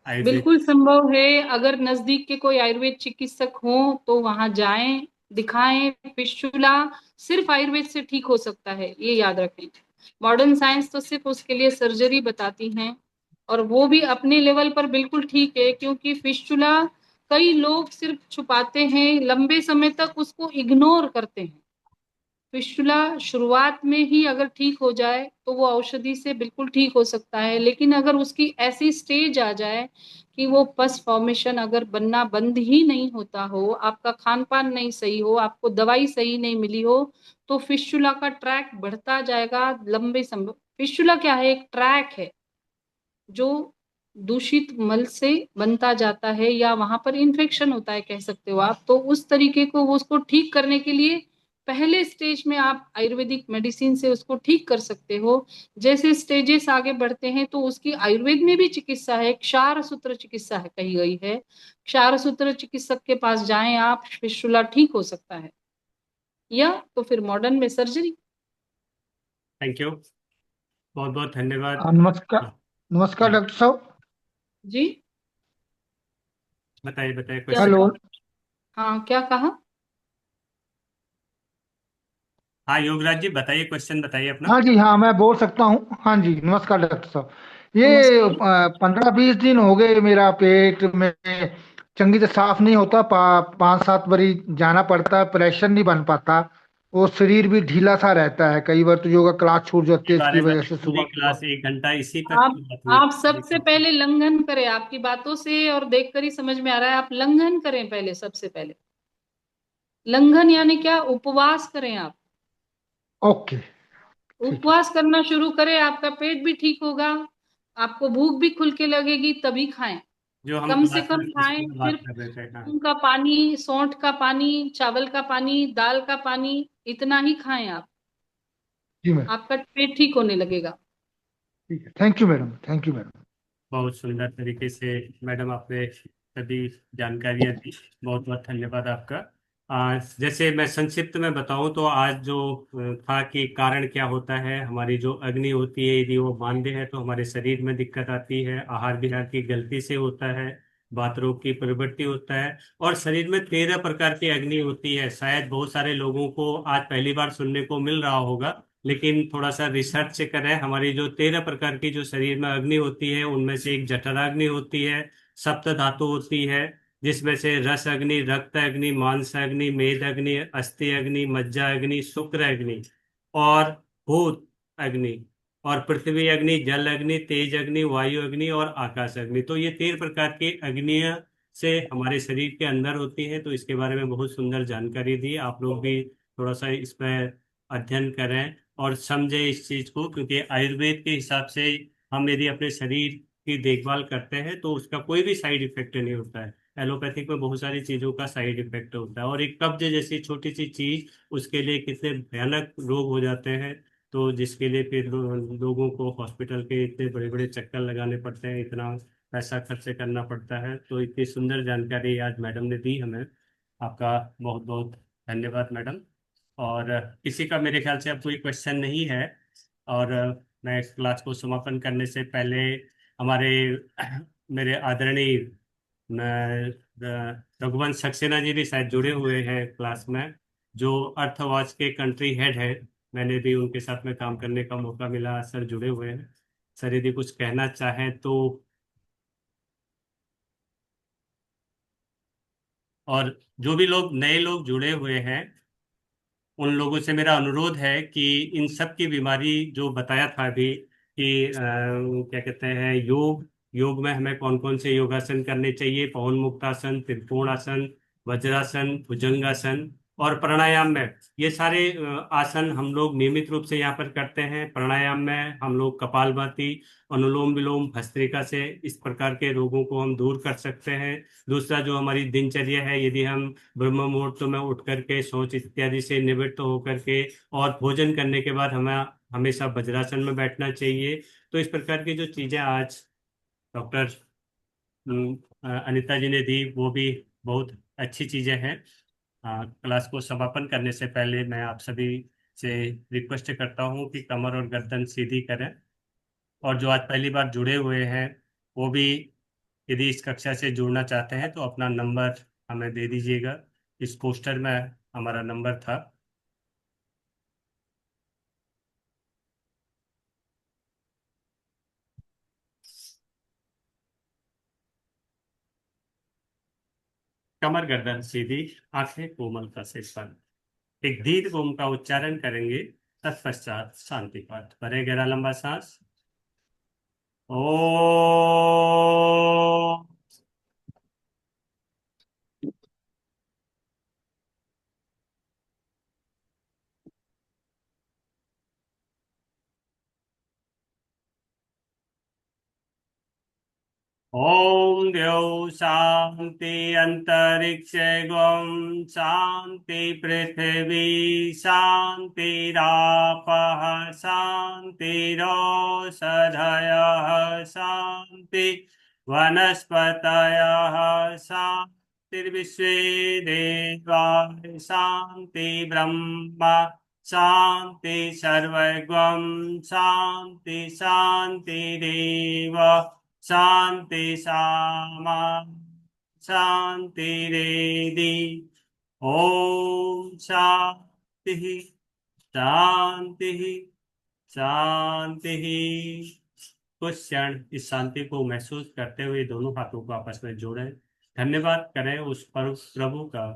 आयुर्वेद? बिल्कुल संभव है, अगर नजदीक के कोई आयुर्वेद चिकित्सक हो तो वहां जाएं, दिखाएं। फिस्टुला सिर्फ आयुर्वेद से ठीक हो सकता है, ये याद रखें। मॉडर्न साइंस तो सिर्फ उसके लिए सर्जरी बताती हैं, और वो भी अपने लेवल पर बिल्कुल ठीक है, क्योंकि फिस्टुला कई लोग सिर्फ छुपाते हैं, लंबे समय तक उसको इग्नोर करते हैं। फिस्टुला शुरुआत में ही अगर ठीक हो जाए तो वो औषधि से बिल्कुल ठीक हो सकता है, लेकिन अगर उसकी ऐसी स्टेज आ जाए कि वो पस फॉर्मेशन अगर बनना बंद ही नहीं होता हो, आपका खान पान नहीं सही हो, आपको दवाई सही नहीं मिली हो, तो फिस्टुला का ट्रैक बढ़ता जाएगा लंबे समय। फिस्टुला क्या है? एक ट्रैक है जो दूषित मल से बनता जाता है, या वहां पर इन्फेक्शन होता है कह सकते हो आप। तो उस तरीके को वो उसको ठीक करने के लिए पहले स्टेज में आप आयुर्वेदिक मेडिसिन से उसको ठीक कर सकते हो। जैसे स्टेजेस आगे बढ़ते हैं तो उसकी आयुर्वेद में भी चिकित्सा है, क्षार सूत्र चिकित्सा है कही गई है। क्षार सूत्र चिकित्सक के पास जाएं आप, फिस्टुला ठीक हो सकता है, या तो फिर मॉडर्न में सर्जरी। थैंक यू, बहुत बहुत धन्यवाद। नमस्कार। हाँ, नमस्कार हाँ, डॉक्टर साहब। जी, बताइए बताइए, क्या? क्वेश्चन। हेलो। हाँ, क्या कहा? हाँ योगराज जी, बताइए, क्वेश्चन बताइए अपना। हाँ जी, हाँ मैं बोल सकता हूँ। हाँ जी, नमस्कार डॉक्टर साहब। ये नमस्ते। 15-20 दिन हो गए, मेरा पेट में चंगी से साफ नहीं होता। 5-7 बारी जाना पड़ता है, प्रेशर नहीं बन पाता, और शरीर भी ढीला सा रहता है। कई बार तो योगा क्लास छूट के जाती है इसकी बारे में वजह तो से पूरी सुबह क्लास सुबह। 1 घंटा इसी तक आप की बात हुई आप सबसे थी। पहले लंघन करें, आपकी बातों से और देखकर ही समझ में आ रहा है। आप लंघन करें पहले, सबसे पहले लंघन यानी क्या? उपवास करें आप। ओके। ठीक है। उपवास करना शुरू करें, आपका पेट भी ठीक होगा, आपको भूख भी खुल के लगेगी, तभी खाएं। जो हम कम से क्लास में कम खाएं इसकी बात सिर्फ कर रहे थे, हाँ। मूंग का पानी, सौंठ का पानी, चावल का पानी, दाल का पानी, इतना ही खाएं आप। जी मैडम। आपका पेट ठीक होने लगेगा। ठीक है, thank you madam, thank you madam. बहुत सुंदर तरीके से मैडम आपने सभी जानकारियां दी, बहुत बहुत धन्यवाद आपका। जैसे मैं संक्षिप्त में बताऊं तो आज जो था कि कारण क्या होता है, हमारी जो अग्नि होती है यदि वो बांधे है तो हमारे शरीर में दिक्कत आती है, आहार विहार की गलती से होता है, बात रोग की प्रवृत्ति होता है, और शरीर में 13 प्रकार की अग्नि होती है। शायद बहुत सारे लोगों को आज पहली बार सुनने को मिल रहा होगा, लेकिन थोड़ा सा रिसर्च करें। हमारी जो 13 प्रकार की जो शरीर में अग्नि होती है उनमें से एक जठराग्नि होती है, सप्त धातु होती है, जिसमें से रस अग्नि, रक्त अग्नि, मांस अग्नि, मेद अग्नि, अस्थि अग्नि, मज्जा अग्नि, शुक्र अग्नि, और भूत अग्नि, और पृथ्वी अग्नि, जल अग्नि, तेज अग्नि, वायु अग्नि और आकाश अग्नि। तो ये 13 प्रकार की अग्नियां से हमारे शरीर के अंदर होती है। तो इसके बारे में बहुत सुंदर जानकारी दी। आप लोग भी थोड़ा सा इसमें अध्ययन करें और समझें इस चीज को, क्योंकि आयुर्वेद के हिसाब से हम यदि अपने शरीर की देखभाल करते हैं तो उसका कोई भी साइड इफेक्ट नहीं होता है। एलोपैथिक में बहुत सारी चीजों का साइड इफेक्ट होता है, और एक कब्ज जैसी छोटी सी चीज उसके लिए कितने भयानक रोग हो जाते हैं। तो जिसके लिए फिर लोगों को हॉस्पिटल के इतने बड़े बड़े चक्कर लगाने पड़ते हैं, इतना पैसा खर्च करना पड़ता है। तो इतनी सुंदर जानकारी आज मैडम ने दी हमें, आपका बहुत बहुत धन्यवाद मैडम। और किसी का मेरे ख्याल से अब कोई क्वेश्चन नहीं है। और मैं इस क्लास को समापन करने से पहले हमारे मेरे आदरणीय रघुवंश सक्सेना जी भी शायद जुड़े हुए हैं क्लास में, जो अर्थवॉच के कंट्री हेड है। मैंने भी उनके साथ में काम करने का मौका मिला। सर जुड़े हुए हैं, सर यदि कुछ कहना चाहें तो। और जो भी लोग नए लोग जुड़े हुए हैं उन लोगों से मेरा अनुरोध है कि इन सब की बीमारी जो बताया था अभी कि क्या कहते हैं, योग, योग में हमें कौन कौन से योगासन करने चाहिए, पवन मुक्तासन, त्रिकोणासन, वज्रासन, भुजंगासन, और प्राणायाम में ये सारे आसन हम लोग नियमित रूप से यहाँ पर करते हैं। प्राणायाम में हम लोग कपालभाति, अनुलोम विलोम, भस्त्रिका से इस प्रकार के रोगों को हम दूर कर सकते हैं। दूसरा जो हमारी दिनचर्या है, यदि हम ब्रह्म मुहूर्त में उठ करके शौच इत्यादि से निवृत्त होकर के और भोजन करने के बाद हमें हमेशा वज्रासन में बैठना चाहिए। तो इस प्रकार की जो चीजें आज डॉक्टर अनिता जी ने दी वो भी बहुत अच्छी चीजें हैं। क्लास को समापन करने से पहले मैं आप सभी से रिक्वेस्ट करता हूँ कि कमर और गर्दन सीधी करें। और जो आज पहली बार जुड़े हुए हैं वो भी यदि इस कक्षा से जुड़ना चाहते हैं तो अपना नंबर हमें दे दीजिएगा। इस पोस्टर में हमारा नंबर था। कमर गर्दन सीधी, आंखें कोमलता से बंद। एक दीर्घ ओम का उच्चारण करेंगे, तत्पश्चात शांति पाठ। भरे गहरा लंबा सांस। ओ ओम द्यौ शांति अंतरिक्षे गौम शांति पृथ्वी शांतिरापः शांतिरोषधयः शांति वनस्पतयः शांतिर्विश्वे देवा शांति ब्रह्म शांति सर्वगम शांति शांतिरेव शांति सामा शांतिरेधि ओम शांति शांति शांति। कुछ क्षण इस शांति को महसूस करते हुए दोनों हाथों को आपस में जोड़ें। धन्यवाद करें उस प्रभु का,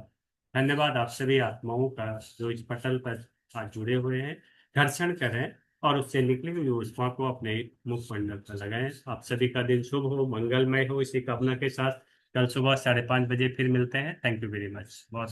धन्यवाद आप सभी आत्माओं का जो इस पटल पर आज जुड़े हुए हैं। घर्षण करें और उससे निकली हुई ऊष्मा को अपने मुखमंडल पर लगाएं। आप सभी का दिन शुभ हो, मंगलमय हो, इसी कामना के साथ कल सुबह 5:30 बजे फिर मिलते हैं। Thank you very much. बहुत